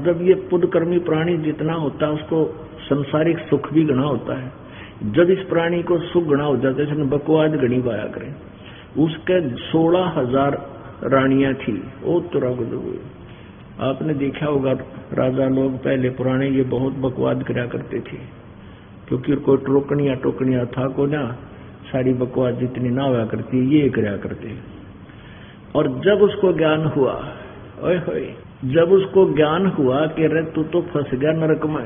जब ये पुदकर्मी प्राणी जितना होता है उसको संसारिक सुख भी गणा होता है। जब इस प्राणी को सुख गणा हो जाता है बकवाद गणी पाया करें। उसके 16,000 रानियां थी। ओ तुरा गुजर, आपने देखा होगा राजा लोग पहले पुराने ये बहुत बकवाद करा करते थे क्योंकि कोई टोकनिया था को ना, सारी बकवाद जितनी ना हुआ करती ये करा करते। और जब उसको ज्ञान हुआ, ओए होए, जब उसको ज्ञान हुआ कि रे तू तो फंस गया नरक में,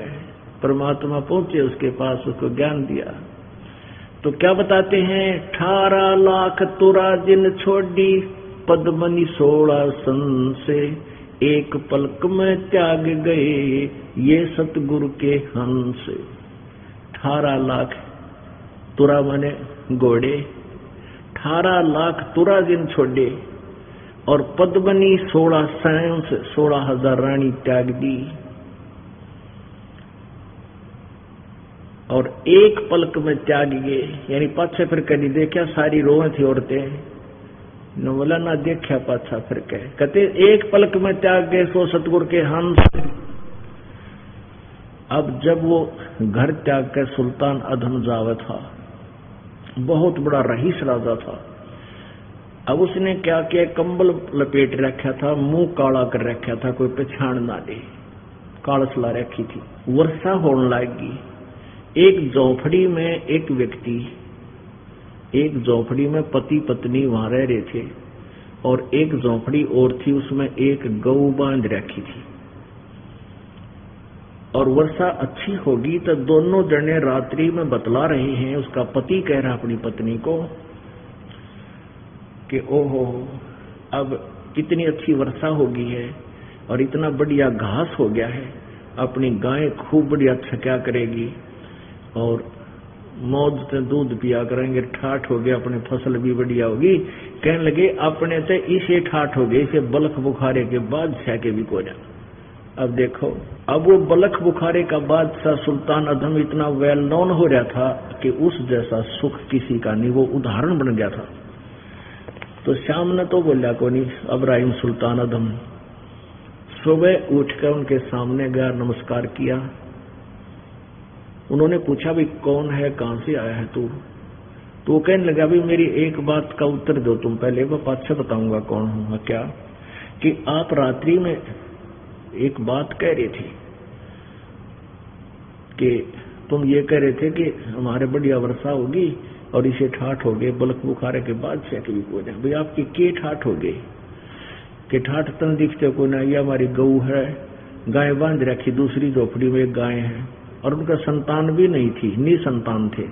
परमात्मा पहुंचे उसके पास, उसको ज्ञान दिया तो क्या बताते हैं? 18 लाख तुरा जिन छोड़ी पद्मनी 16 सन से। एक पलक में त्याग गए ये सतगुरु के हंस। 18 लाख तुरा माने घोड़े, 18 लाख तुरा जिन छोड़े और पद्मनी 16 सैंस 16,000 रानी त्याग दी। और एक पलक में त्याग गए, यानी पाछे फिर कभी देखा सारी रोए थी औरतें, न बोला ना देखा पाछा फिर कहते एक पलक में त्याग गए सो सतगुरु के हंस। अब जब वो घर त्याग कर सुल्तान अधम जावा था, बहुत बड़ा रईस राजा था। अब उसने क्या किया? कंबल लपेट रखा था, मुंह काला कर रखा था, कोई पहचान ना दे, कालस ला रखी थी। वर्षा होने लगी। एक झोपड़ी में एक व्यक्ति, एक झोपड़ी में पति पत्नी वहां रह रहे थे और एक झोपड़ी और थी उसमें एक गऊ बांध रखी थी। और वर्षा अच्छी होगी तो दोनों जने रात्रि में बतला रहे हैं। उसका पति कह रहा अपनी पत्नी को कि ओहो अब कितनी अच्छी वर्षा हो गई है और इतना बढ़िया घास हो गया है, अपनी गाय खूब बढ़िया छक्या करेगी और मौज से दूध पिया करेंगे, ठाठ हो गया, अपनी फसल भी बढ़िया होगी। कहने लगे अपने से इसे ठाठ हो गए, इसे बलख बुखारे के बाद छके भी को जा। अब देखो, अब वो बलख बुखारे का बादशाह सुल्तान अधम इतना वेल नोन हो रहा था कि उस जैसा सुख किसी का नहीं, वो उदाहरण बन गया था। तो शाम ने तो बोला को नहीं। इब्राहिम सुल्तान अधम सुबह उठकर उनके सामने गया, नमस्कार किया। उन्होंने पूछा भी कौन है, कहां से आया है तू? तो वो कहने लगा, भाई मेरी एक बात का उत्तर दो तुम पहले, मैं बाद से बताऊंगा कौन हूं मैं। क्या? कि आप रात्रि में एक बात कह रहे थे कि तुम ये कह रहे थे कि हमारे बढ़िया वर्षा होगी और इसे ठाठ हो गए, बलख बुखारे के बाद से कभी को जाए। भाई आपके के ठाठ हो गए? कि ठाठ तन दिखते को ना, ये हमारी गऊ है, गाय बांध रखी, दूसरी झोपड़ी में एक गाय है और उनका संतान भी नहीं थी, निसंतान थे।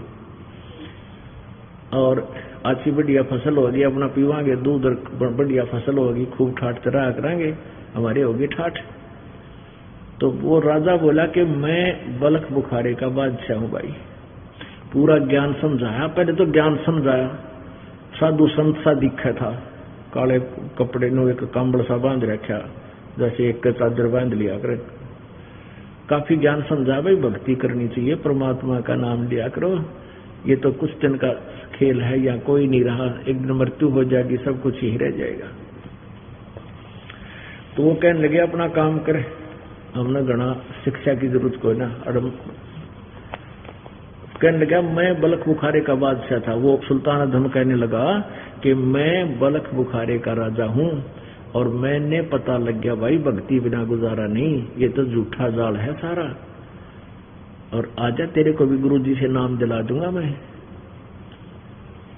और अच्छी बढ़िया फसल होगी, अपना पीवांगे दूध, बढ़िया फसल होगी, खूब ठाठ चरा करांगे, हमारे होगी ठाठ। तो वो राजा बोला कि मैं बलख बुखारे का बादशाह हूं भाई। पूरा ज्ञान समझाया, पहले तो ज्ञान समझाया, साधु संत सा दिखा था, काले कपड़े नो एक कंबल सा बांध रखा, जैसे एक चादर बांध लिया कर। काफी ज्ञान समझा, भाई भक्ति करनी चाहिए, परमात्मा का नाम लिया करो, ये तो कुछ दिन का खेल है, या कोई नहीं रहा, एक दिन मृत्यु हो जाएगी, सब कुछ ही रह जाएगा। तो वो कहने लगे अपना काम करे, हमने घना शिक्षा की जरूरत को ना। और कहने लगा मैं बलख बुखारे का बादशाह था। वो सुल्तान अधम कहने लगा कि मैं बलख बुखारे का राजा हूं और मैंने पता लग गया भाई भक्ति बिना गुजारा नहीं, ये तो झूठा जाल है सारा। और आजा तेरे को भी गुरुजी से नाम दिला दूंगा मैं।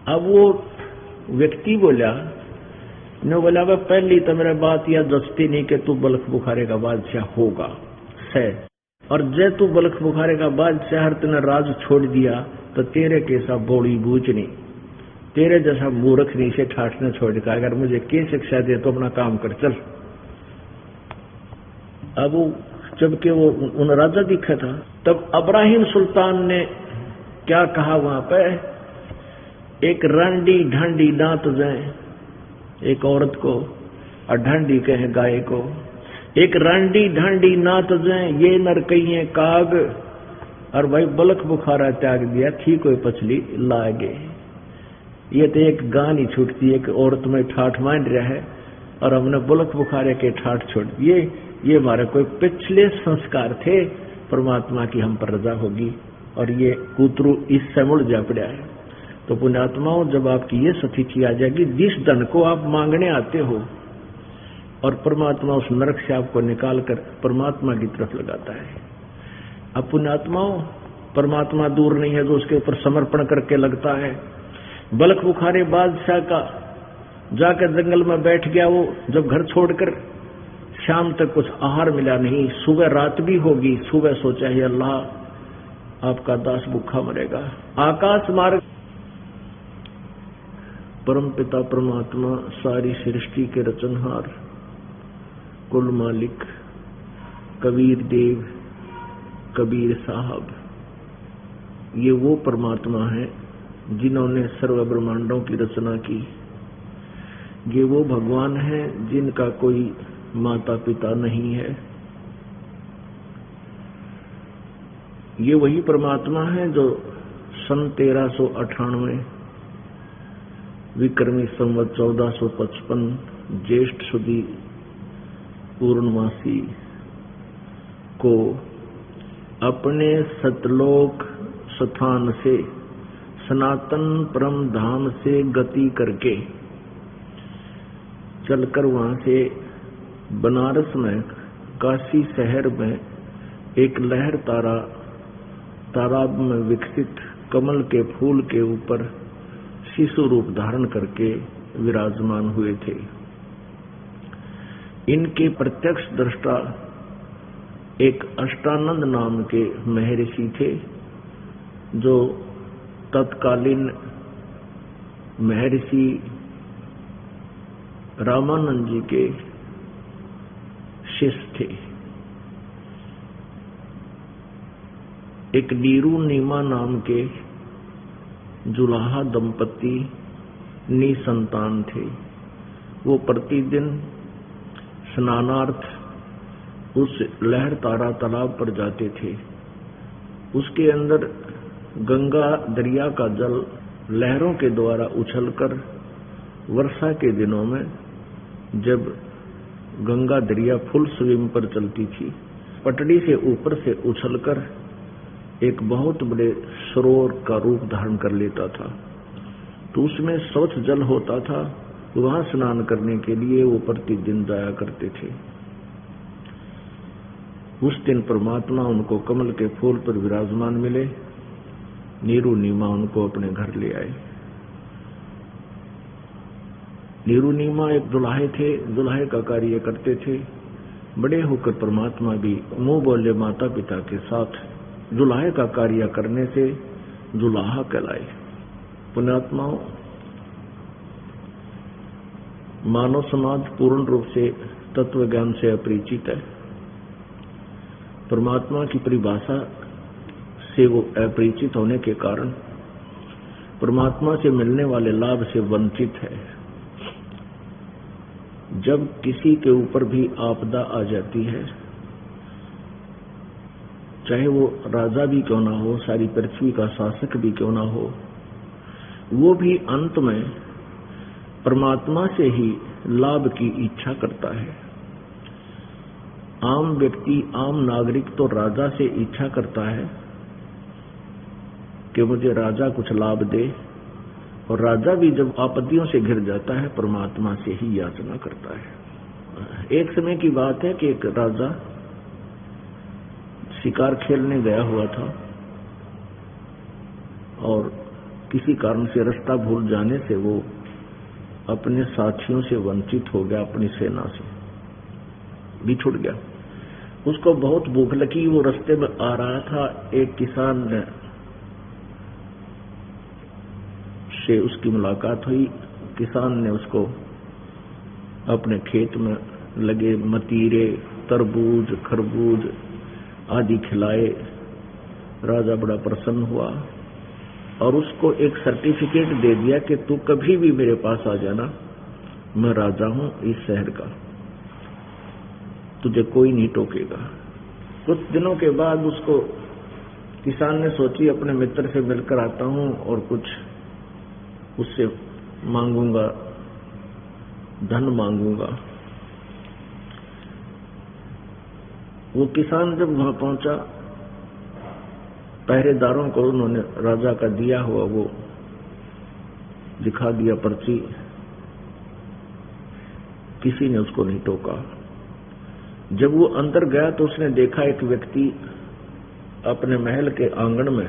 अब वो व्यक्ति बोला, वह पहली तो मेरा बात यह जचती नहीं कि तू बलख बुखारे का बादशाह होगा है, और जब तू बलख बुखारे का बादशाह तूने राज छोड़ दिया तो तेरे कैसा बोली बूझ नहीं, तेरे जैसा मूर्ख नहीं से ठाठ ने छोड़ का। अगर मुझे के शिक्षा दे तो अपना काम कर चल। अब जबकि वो उन राजा दिखा था, तब इब्राहिम सुल्तान ने क्या कहा वहां पे, एक रांडी ढांडी दांत जाए एक औरत को, और ढांडी कहे गाय को, एक रांडी ढांडी नात जाए ये नर कहिए काग, और भाई बलख बुखारा त्याग दिया थी कोई पछली लागे। ये तो एक गान ही छूटती है कि औरत में ठाठ मान रहा है और हमने बलख बुखारे के ठाठ छोड़ दिए। ये हमारे कोई पिछले संस्कार थे, परमात्मा की हम पर रजा होगी, और ये कूतरू इससे मुड़ जा पड़ा है। तो पुण्यात्माओं, जब आपकी ये स्थिति आ जाएगी, जिस धन को आप मांगने आते हो और परमात्मा उस नरक से आपको निकाल कर परमात्मा की तरफ लगाता है। अब पुण्यात्माओं, परमात्मा दूर नहीं है जो उसके ऊपर समर्पण करके लगता है। बलख बुखारे बादशाह का जाकर जंगल में बैठ गया, वो जब घर छोड़कर शाम तक कुछ आहार मिला नहीं, सुबह रात भी होगी, सुबह सोचा है अल्लाह आपका दास भूखा मरेगा। आकाश मार्ग परम पिता परमात्मा, सारी सृष्टि के रचनहार, कुल मालिक, कबीर देव, कबीर साहब, ये वो परमात्मा है जिन्होंने सर्व ब्रह्मांडों की रचना की। ये वो भगवान है जिनका कोई माता पिता नहीं है। ये वही परमात्मा है जो सन 1398 विक्रमी संवत 1455 ज्येष्ठ सुदी पूर्णमासी को अपने सतलोक स्थान से सनातन परम धाम से गति करके चलकर वहां से बनारस में काशी शहर में एक लहर तारा तालाब में विकसित कमल के फूल के ऊपर शिशु रूप धारण करके विराजमान हुए थे। इनके प्रत्यक्ष दृष्टा एक अष्टानंद नाम के महर्षि थे, जो तत्कालीन महर्षि रामानंद जी के शिष्य थे। एक नीरू नीमा नाम के जुलाहा दंपति निसंतान थे। वो प्रतिदिन स्नानार्थ उस लहर तारा तालाब पर जाते थे। उसके अंदर गंगा दरिया का जल लहरों के द्वारा उछलकर वर्षा के दिनों में जब गंगा दरिया फुल स्विम पर चलती थी, पटड़ी से ऊपर से उछलकर एक बहुत बड़े सरोवर का रूप धारण कर लेता था तो उसमें शौच जल होता था, वहां स्नान करने के लिए वो प्रतिदिन जाया करते थे। उस दिन परमात्मा उनको कमल के फूल पर विराजमान मिले। नीरू नीमा उनको अपने घर ले आए। नीरू नीमा एक दुल्हे थे, दुल्हे का कार्य करते थे। बड़े होकर परमात्मा भी मुंह बोले माता पिता के साथ दुल्हे का कार्य करने से दुल्हा कहलाए। पुण्यात्माओं, मानव समाज पूर्ण रूप से तत्व ज्ञान से अपरिचित है। परमात्मा की परिभाषा से वो अपरिचित होने के कारण परमात्मा से मिलने वाले लाभ से वंचित है। जब किसी के ऊपर भी आपदा आ जाती है, चाहे वो राजा भी क्यों ना हो, सारी पृथ्वी का शासक भी क्यों ना हो, वो भी अंत में परमात्मा से ही लाभ की इच्छा करता है। आम व्यक्ति, आम नागरिक तो राजा से इच्छा करता है कि मुझे राजा कुछ लाभ दे, और राजा भी जब आपत्तियों से घिर जाता है परमात्मा से ही याचना करता है। एक समय की बात है कि एक राजा शिकार खेलने गया हुआ था और किसी कारण से रास्ता भूल जाने से वो अपने साथियों से वंचित हो गया, अपनी सेना से बिछुड़ गया। उसको बहुत भूख लगी, वो रास्ते में आ रहा था। एक किसान से उसकी मुलाकात हुई। किसान ने उसको अपने खेत में लगे मतीरे, तरबूज, खरबूज आदि खिलाए। राजा बड़ा प्रसन्न हुआ और उसको एक सर्टिफिकेट दे दिया कि तू कभी भी मेरे पास आ जाना, मैं राजा हूं इस शहर का, तुझे कोई नहीं टोकेगा। कुछ दिनों के बाद उसको किसान ने सोची अपने मित्र से मिलकर आता हूं और कुछ उससे मांगूंगा, धन मांगूंगा। वो किसान जब वहां पहुंचा, पहरेदारों को उन्होंने राजा का दिया हुआ वो दिखा दिया पर्ची, किसी ने उसको नहीं टोका। जब वो अंदर गया तो उसने देखा एक व्यक्ति अपने महल के आंगन में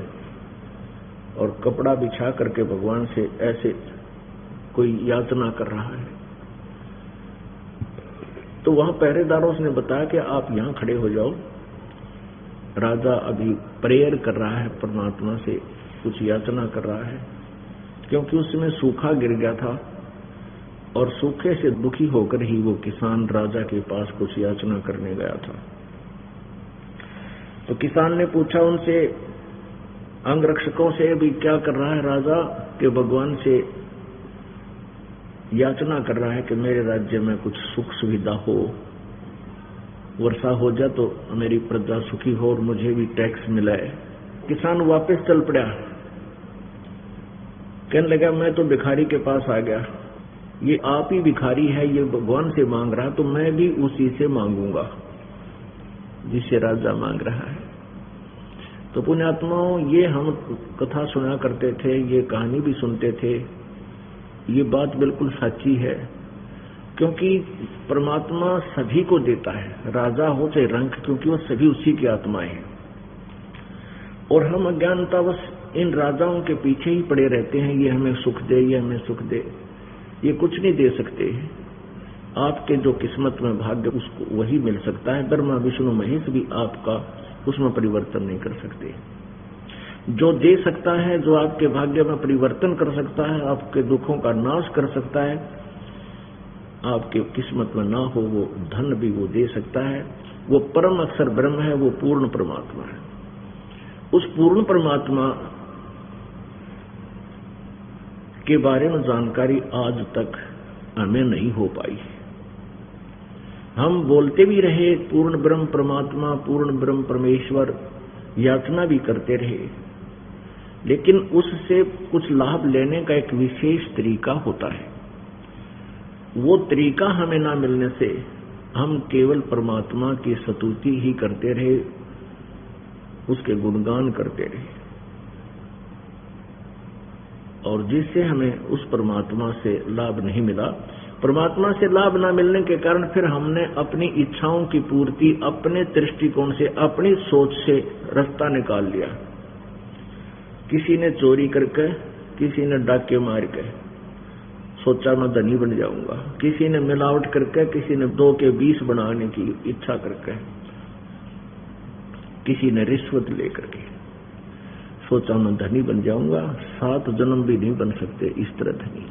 और कपड़ा बिछा करके भगवान से ऐसे कोई याचना कर रहा है। तो वहां पहरेदारों ने बताया कि आप यहां खड़े हो जाओ, राजा अभी प्रेयर कर रहा है, परमात्मा से कुछ याचना कर रहा है। क्योंकि उसमें सूखा गिर गया था और सूखे से दुखी होकर ही वो किसान राजा के पास कुछ याचना करने गया था। तो किसान ने पूछा उनसे, अंगरक्षकों से, भी क्या कर रहा है राजा, कि भगवान से याचना कर रहा है कि मेरे राज्य में कुछ सुख सुविधा हो, वर्षा हो जाए तो मेरी प्रजा सुखी हो और मुझे भी टैक्स मिले। किसान वापस चल पड़ा, कहने लगा मैं तो भिखारी के पास आ गया, ये आप ही भिखारी है, ये भगवान से मांग रहा, तो मैं भी उसी से मांगूंगा जिसे राजा मांग रहा है। तो पुण्यात्माओं, ये हम कथा सुना करते थे, ये कहानी भी सुनते थे, ये बात बिल्कुल सच्ची है। क्योंकि परमात्मा सभी को देता है, राजा हो चाहे रंक, क्योंकि वो सभी उसी की आत्माएं हैं। और हम अज्ञानतावश इन राजाओं के पीछे ही पड़े रहते हैं, ये हमें सुख दे, ये हमें सुख दे। ये कुछ नहीं दे सकते। आपके जो किस्मत में भाग्य उसको वही मिल सकता है। ब्रह्मा विष्णु महेश भी आपका उसमें परिवर्तन नहीं कर सकते। जो दे सकता है, जो आपके भाग्य में परिवर्तन कर सकता है, आपके दुखों का नाश कर सकता है, आपके किस्मत में ना हो वो धन भी वो दे सकता है, वो परम अक्षर ब्रह्म है, वो पूर्ण परमात्मा है। उस पूर्ण परमात्मा के बारे में जानकारी आज तक हमें नहीं हो पाई। हम बोलते भी रहे पूर्ण ब्रह्म परमात्मा, पूर्ण ब्रह्म परमेश्वर, याचना भी करते रहे, लेकिन उससे कुछ लाभ लेने का एक विशेष तरीका होता है। वो तरीका हमें ना मिलने से हम केवल परमात्मा की स्तुति ही करते रहे, उसके गुणगान करते रहे। और जिससे हमें उस परमात्मा से लाभ नहीं मिला। परमात्मा से लाभ न मिलने के कारण फिर हमने अपनी इच्छाओं की पूर्ति अपने दृष्टिकोण से, अपनी सोच से रास्ता निकाल लिया। किसी ने चोरी करके, किसी ने डाके मार के सोचा मैं धनी बन जाऊंगा, किसी ने मिलावट करके, किसी ने 2 के 20 बनाने की इच्छा करके, किसी ने रिश्वत लेकर के सोचा मैं धनी बन जाऊंगा। 7 जन्म भी नहीं बन सकते इस तरह धनी।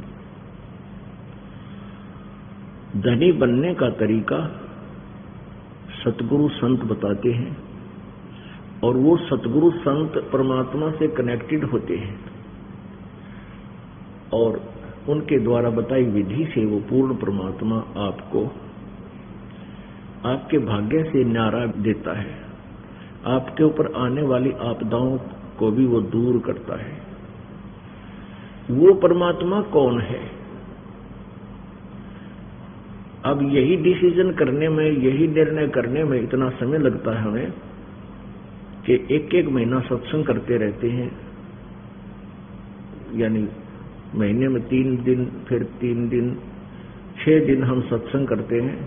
धनी बनने का तरीका सतगुरु संत बताते हैं, और वो सतगुरु संत परमात्मा से कनेक्टेड होते हैं और उनके द्वारा बताई विधि से वो पूर्ण परमात्मा आपको आपके भाग्य से न्यारा देता है। आपके ऊपर आने वाली आपदाओं को भी वो दूर करता है। वो परमात्मा कौन है? अब यही डिसीजन करने में, यही निर्णय करने में इतना समय लगता है हमें कि 1-1 महीना सत्संग करते रहते हैं, यानी महीने में 3 दिन, फिर 3 दिन, 6 दिन हम सत्संग करते हैं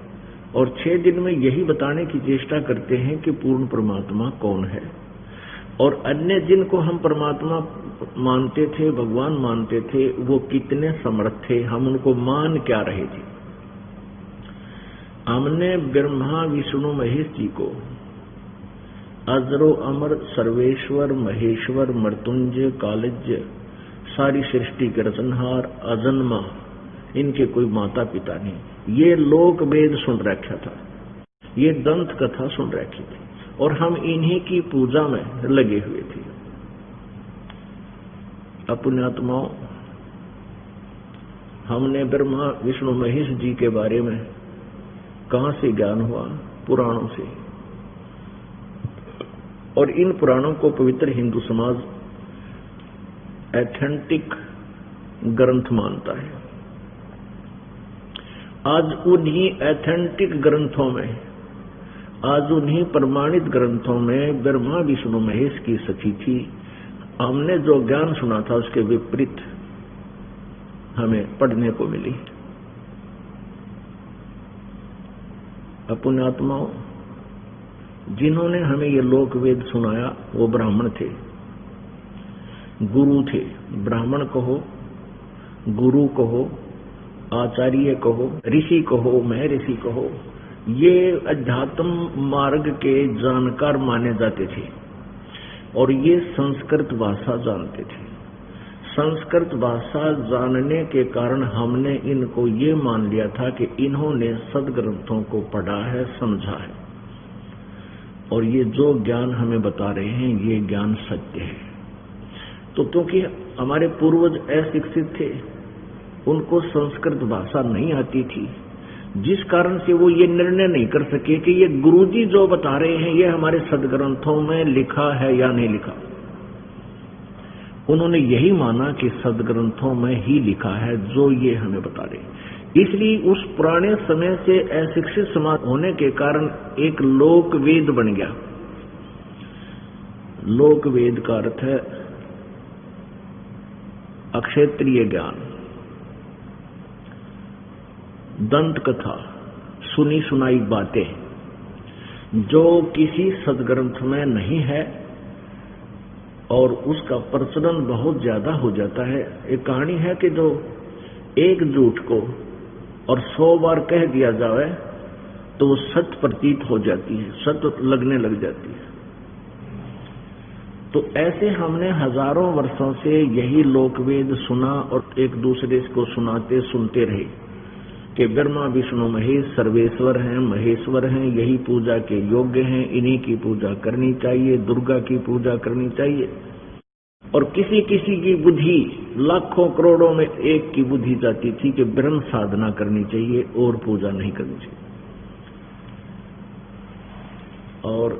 और 6 दिन में यही बताने की चेष्टा करते हैं कि पूर्ण परमात्मा कौन है। और अन्य जिनको हम परमात्मा मानते थे, भगवान मानते थे, वो कितने समर्थ थे, हम उनको मान क्या रहे थे। हमने ब्रह्मा विष्णु महेश जी को अजरो अमर सर्वेश्वर महेश्वर मृत्युंजय कालज्य सारी सृष्टि के रचनहार अजन्मा, इनके कोई माता पिता नहीं, ये लोक वेद सुन रखा था, ये दंत कथा सुन रखी थी और हम इन्हीं की पूजा में लगे हुए थे। पुण्यात्माओं, हमने ब्रह्मा विष्णु महेश जी के बारे में कहां से ज्ञान हुआ? पुराणों से। और इन पुराणों को पवित्र हिंदू समाज एथेंटिक ग्रंथ मानता है। आज उन्हीं एथेंटिक ग्रंथों में, आज उन्हीं प्रमाणित ग्रंथों में ब्रह्मा विष्णु महेश की सती थी। हमने जो ज्ञान सुना था उसके विपरीत हमें पढ़ने को मिली। पुण्यात्माओं, जिन्होंने हमें ये लोक वेद सुनाया वो ब्राह्मण थे, गुरु थे। ब्राह्मण कहो, गुरु कहो, आचार्य कहो, ऋषि कहो, महर्षि कहो, ये अध्यात्म मार्ग के जानकार माने जाते थे और ये संस्कृत भाषा जानते थे। संस्कृत भाषा जानने के कारण हमने इनको ये मान लिया था कि इन्होंने सदग्रंथों को पढ़ा है, समझा है और ये जो ज्ञान हमें बता रहे हैं ये ज्ञान सत्य है। तो क्योंकि हमारे पूर्वज अशिक्षित थे, उनको संस्कृत भाषा नहीं आती थी, जिस कारण से वो ये निर्णय नहीं कर सके कि ये गुरुजी जो बता रहे हैं ये हमारे सदग्रंथों में लिखा है या नहीं लिखा। उन्होंने यही माना कि सदग्रंथों में ही लिखा है जो ये हमें बता रहे। इसलिए उस पुराने समय से अशिक्षित समाज होने के कारण एक लोक वेद बन गया। लोक वेद का अर्थ है अक्षेत्रीय ज्ञान, दंत कथा, सुनी सुनाई बातें जो किसी सदग्रंथ में नहीं है और उसका प्रचलन बहुत ज्यादा हो जाता है। एक कहानी है कि जो एक झूठ को और 100 बार कह दिया जाए तो वो सत्य प्रतीत हो जाती है, सत्य लगने लग जाती है। तो ऐसे हमने हजारों वर्षों से यही लोकवेद सुना और एक दूसरे को सुनाते सुनते रहे कि ब्रह्मा विष्णु महेश सर्वेश्वर हैं, महेश्वर हैं, यही पूजा के योग्य हैं, इन्हीं की पूजा करनी चाहिए, दुर्गा की पूजा करनी चाहिए। और किसी किसी की बुद्धि लाखों करोड़ों में एक की बुद्धि जाती थी कि ब्रह्म साधना करनी चाहिए और पूजा नहीं करनी चाहिए। और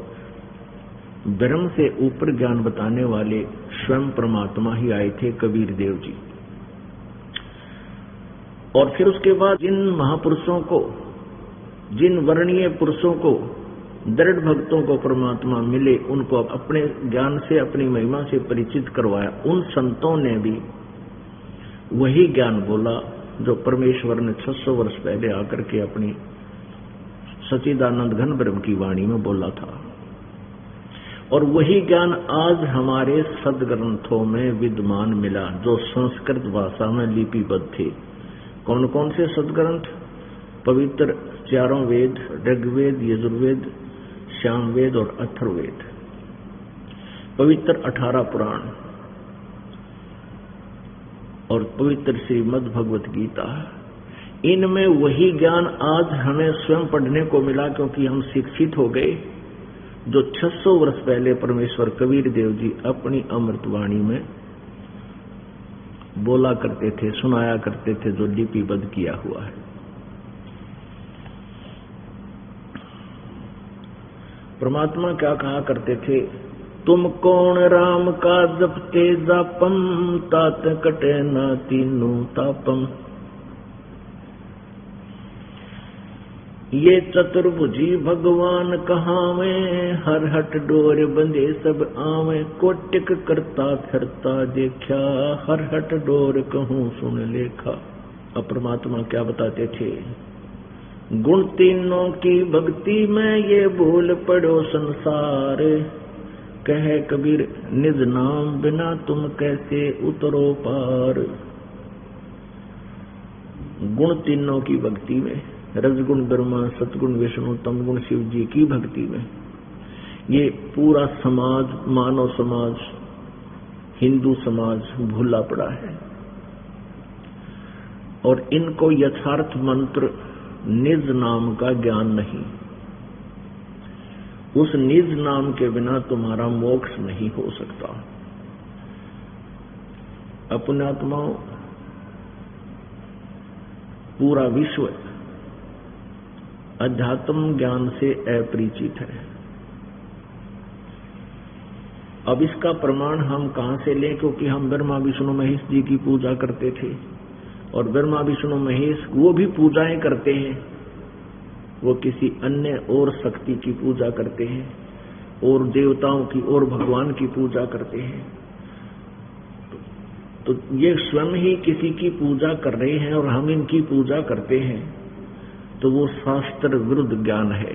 ब्रह्म से ऊपर ज्ञान बताने वाले स्वयं परमात्मा ही आए थे, कबीर देव जी। और फिर उसके बाद जिन महापुरुषों को, जिन वर्णीय पुरुषों को, दृढ़ भक्तों को परमात्मा मिले, उनको अपने ज्ञान से, अपनी महिमा से परिचित करवाया। उन संतों ने भी वही ज्ञान बोला जो परमेश्वर ने 600 वर्ष पहले आकर के अपनी सच्चिदानंद घन ब्रह्म की वाणी में बोला था। और वही ज्ञान आज हमारे सदग्रंथों में विद्यमान मिला जो संस्कृत भाषा में लिपिबद्ध थे। कौन कौन से सदग्रंथ? पवित्र चारों वेद, ऋग्वेद, यजुर्वेद, सामवेद और अथर्ववेद, पवित्र 18 पुराण और पवित्र श्रीमद् भगवत गीता। इनमें वही ज्ञान आज हमें स्वयं पढ़ने को मिला, क्योंकि हम शिक्षित हो गए जो 600 वर्ष पहले परमेश्वर कबीर देव जी अपनी अमृतवाणी में बोला करते थे, सुनाया करते थे, जो लिपिबद्ध किया हुआ है। परमात्मा क्या कहा करते थे? तुम कौन राम का जपते जापम, तात कटे न तीनों तापम। ये चतुर्भुजी भगवान कहावे, हर हट डोर बंधे सब आवे। कोटिक करता फिरता देखा, हर हट डोर कहूं सुन लेखा। अब परमात्मा क्या बताते थे? गुण तीनों की भक्ति में ये भूल पड़ो संसार। कहे कबीर निज नाम बिना तुम कैसे उतरो पार। गुण तीनों की भक्ति में, रजगुण ब्रह्मा, सतगुण विष्णु, तमगुण शिव जी की भक्ति में ये पूरा समाज, मानव समाज, हिंदू समाज भूला पड़ा है। और इनको यथार्थ मंत्र निज नाम का ज्ञान नहीं। उस निज नाम के बिना तुम्हारा मोक्ष नहीं हो सकता। अपने आत्माओं, पूरा विश्व अध्यात्म ज्ञान से अपरिचित है। अब इसका प्रमाण हम कहां से लें? क्योंकि हम ब्रह्मा विष्णु महेश जी की पूजा करते थे, और ब्रह्मा विष्णु महेश वो भी पूजाएं करते हैं, वो किसी अन्य और शक्ति की पूजा करते हैं, और देवताओं की और भगवान की पूजा करते हैं। तो ये स्वयं ही किसी की पूजा कर रहे हैं और हम इनकी पूजा करते हैं, तो वो शास्त्र विरुद्ध ज्ञान है।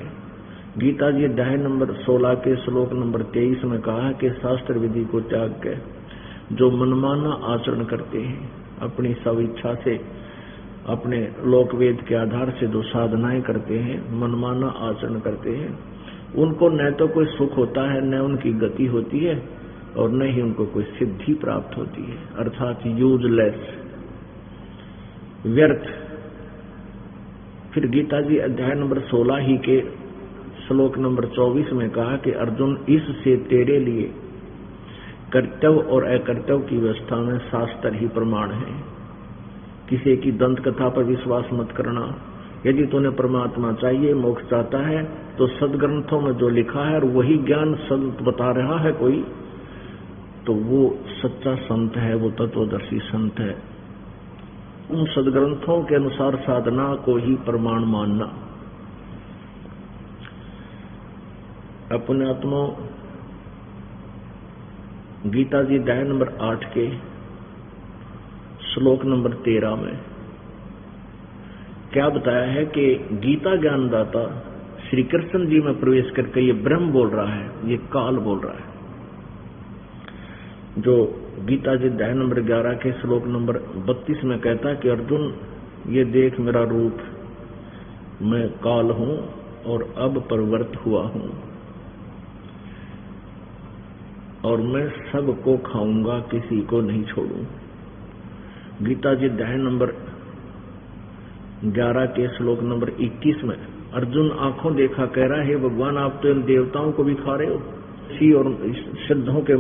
गीता जी अध्याय नंबर 16 के श्लोक नंबर 23 में कहा है कि शास्त्र विधि को त्याग के जो मनमाना आचरण करते हैं, अपनी सब इच्छा से, अपने लोक वेद के आधार से जो साधनाएं करते हैं, मनमाना आचरण करते हैं, उनको न तो कोई सुख होता है, न उनकी गति होती है, और न ही उनको कोई सिद्धि प्राप्त होती है। अर्थात यूजलेस, व्यर्थ। फिर गीता जी अध्याय नंबर 16 ही के श्लोक नंबर 24 में कहा कि अर्जुन, इससे तेरे लिए कर्तव्य और अकर्तव्य की व्यवस्था में शास्त्र ही प्रमाण है। किसी की दंत कथा पर विश्वास मत करना। यदि तुम्हें परमात्मा चाहिए, मोक्ष चाहता है, तो सदग्रंथों में जो लिखा है और वही ज्ञान संत बता रहा है कोई, तो वो सच्चा संत है, वो तत्वदर्शी संत है। उन सदग्रंथों के अनुसार साधना को ही प्रमाण मानना। अपने आत्मा गीता जी अध्याय नंबर 8 के श्लोक नंबर 13 में क्या बताया है कि गीता ज्ञानदाता श्री कृष्ण जी में प्रवेश करके ये ब्रह्म बोल रहा है, ये काल बोल रहा है। जो गीता जी अध्याय नंबर 11 के श्लोक नंबर 32 में कहता है कि अर्जुन, ये देख मेरा रूप, मैं काल हूं और अब परिवर्त हुआ हूं, और मैं सबको खाऊंगा, किसी को नहीं छोड़ूं। गीता जी अध्याय नंबर 11 के श्लोक नंबर 21 में अर्जुन आंखों देखा कह रहा है, भगवान आप तो इन देवताओं को भी खा रहे हो, सी और सिद्धों के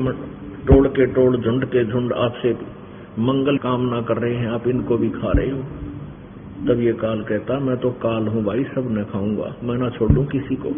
टोड़ के टोड़, झुंड के झुंड आपसे मंगल कामना कर रहे हैं, आप इनको भी खा रहे हो। तब ये काल कहता, मैं तो काल हूं भाई, सब न खाऊंगा, मैं ना छोड़ दूं किसी को।